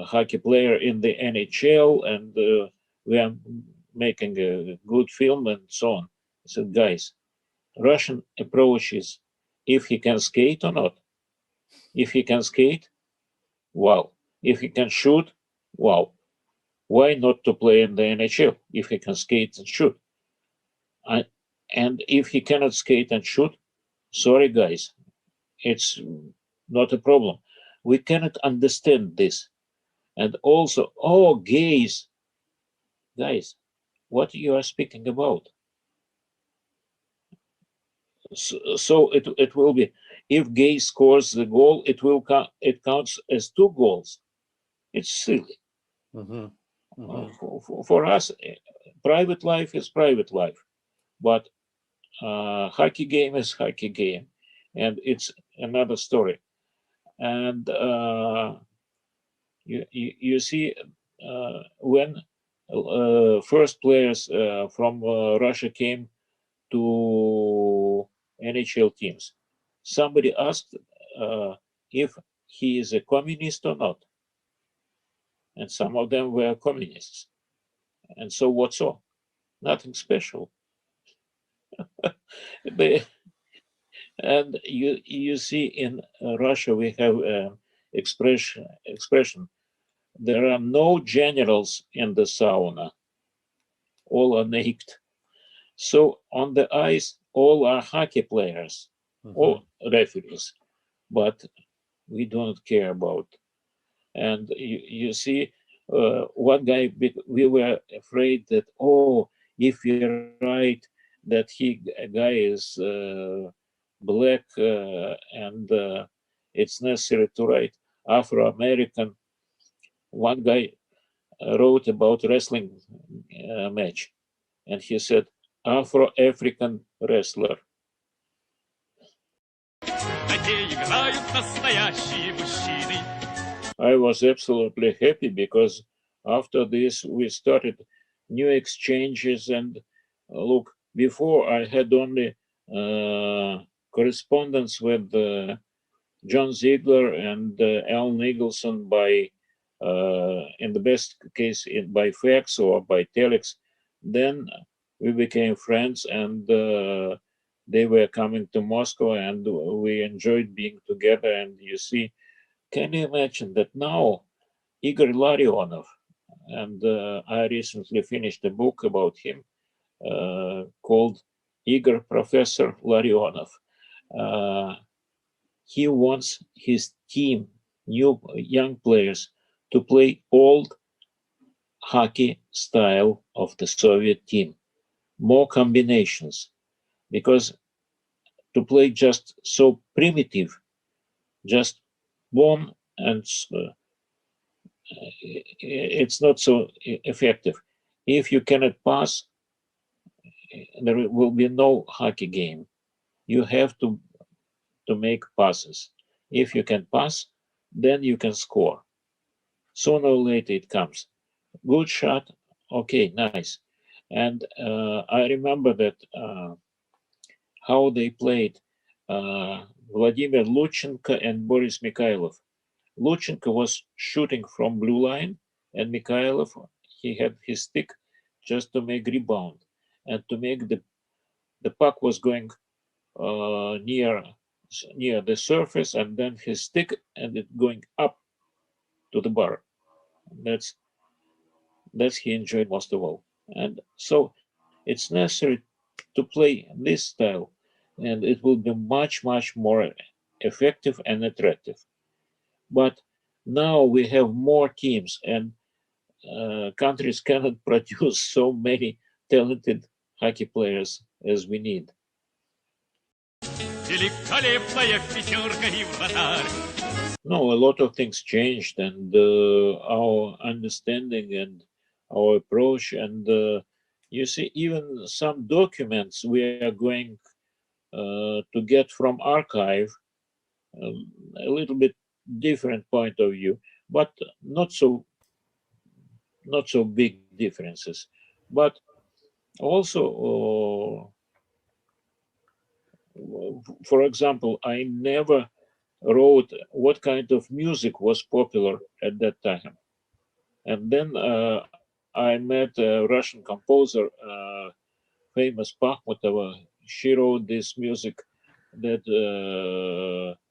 hockey player in the NHL, and we are making a good film and so on. I said, guys, Russian approach is if he can skate or not. If he can skate, wow. If he can shoot, wow. Why not to play in the NHL if he can skate and shoot? And if he cannot skate and shoot, sorry guys, it's not a problem. We cannot understand this. And also, oh, gays. Guys, what you are speaking about? So it will be, if gay scores the goal, it counts as 2 goals. It's silly. For us, private life is private life, but hockey game is hockey game, and it's another story. And you see, when first players from Russia came to NHL teams, somebody asked if he is a communist or not. And some of them were communists. And so what so? Nothing special. And you see in Russia we have expression. There are no generals in the sauna. All are naked. So on the ice, all are hockey players, all referees, but we don't care about. And you see, one guy, we were afraid that, oh, if we write that a guy is black and it's necessary to write Afro-American. One guy wrote about wrestling match, and he said Afro-African wrestler. I was absolutely happy because after this we started new exchanges, and look, before I had only correspondence with John Ziegler and Al Nicholson by, in the best case, by fax or by telex. Then we became friends, and they were coming to Moscow, and we enjoyed being together. And you see, can you imagine that now Igor Larionov, and I recently finished a book about him called Igor Professor Larionov. He wants his team, new young players, to play old hockey style of the Soviet team, more combinations, because to play just so primitive, just bomb, and it's not so effective. If you cannot pass, there will be no hockey game. You have to make passes. If you can pass, then you can score. Sooner or later it comes. Good shot, okay, nice. And I remember that how they played Vladimir Luchenko and Boris Mikhailov. Luchenko was shooting from blue line, and Mikhailov, he had his stick just to make rebound and to make the puck was going near the surface, and then his stick and it going up to the bar. That's he enjoyed most of all. And so it's necessary to play this style, and it will be much more effective and attractive. But now we have more teams, and countries cannot produce so many talented hockey players as we need. No, a lot of things changed, and our understanding and our approach, and you see, even some documents we are going to get from archive, a little bit different point of view, but not so big differences. But also, for example, I never wrote what kind of music was popular at that time. And then I met a Russian composer, famous Pakhmutova. She wrote this music that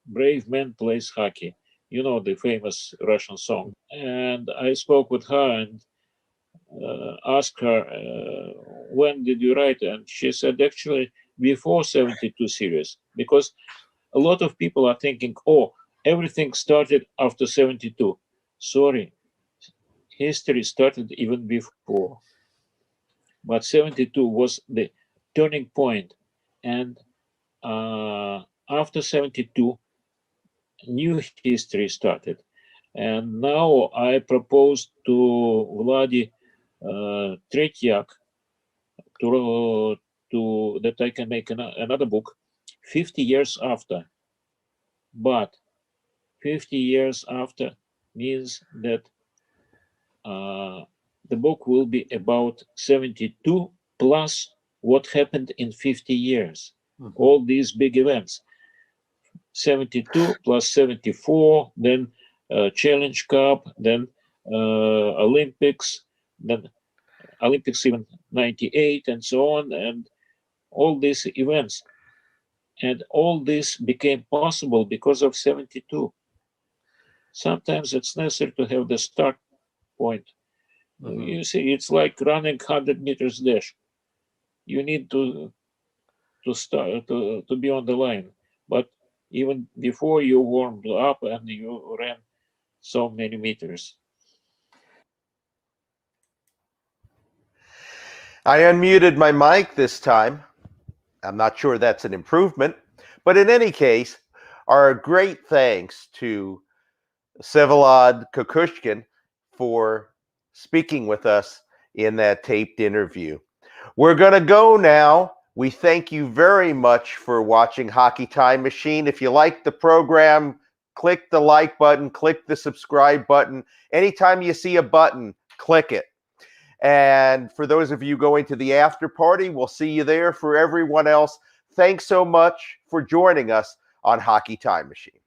Brave Man Plays Hockey. You know, the famous Russian song. And I spoke with her and asked her, when did you write? And she said, actually, before 72 series, because a lot of people are thinking, oh, everything started after 72. Sorry, history started even before. But 72 was the turning point. And after 72, new history started. And now I propose to Vladi Tretyak to that I can make another book 50 years after. But 50 years after means that the book will be about 72 plus what happened in 50 years. Mm-hmm. All these big events. 72 plus 74, then Challenge Cup, then Olympics, then Olympics even 98 and so on, and all these events. And all this became possible because of 72. Sometimes it's necessary to have the start point. Mm-hmm. You see, it's like running 100 meters dash. You need to start to be on the line. But even before you warmed up and you ran so many meters. I unmuted my mic this time. I'm not sure that's an improvement, but in any case, our great thanks to Vsevolod Kukushkin for speaking with us in that taped interview. We're going to go now. We thank you very much for watching Hockey Time Machine. If you like the program, click the like button, click the subscribe button. Anytime you see a button, click it. And for those of you going to the after party, we'll see you there. For everyone else, thanks so much for joining us on Hockey Time Machine.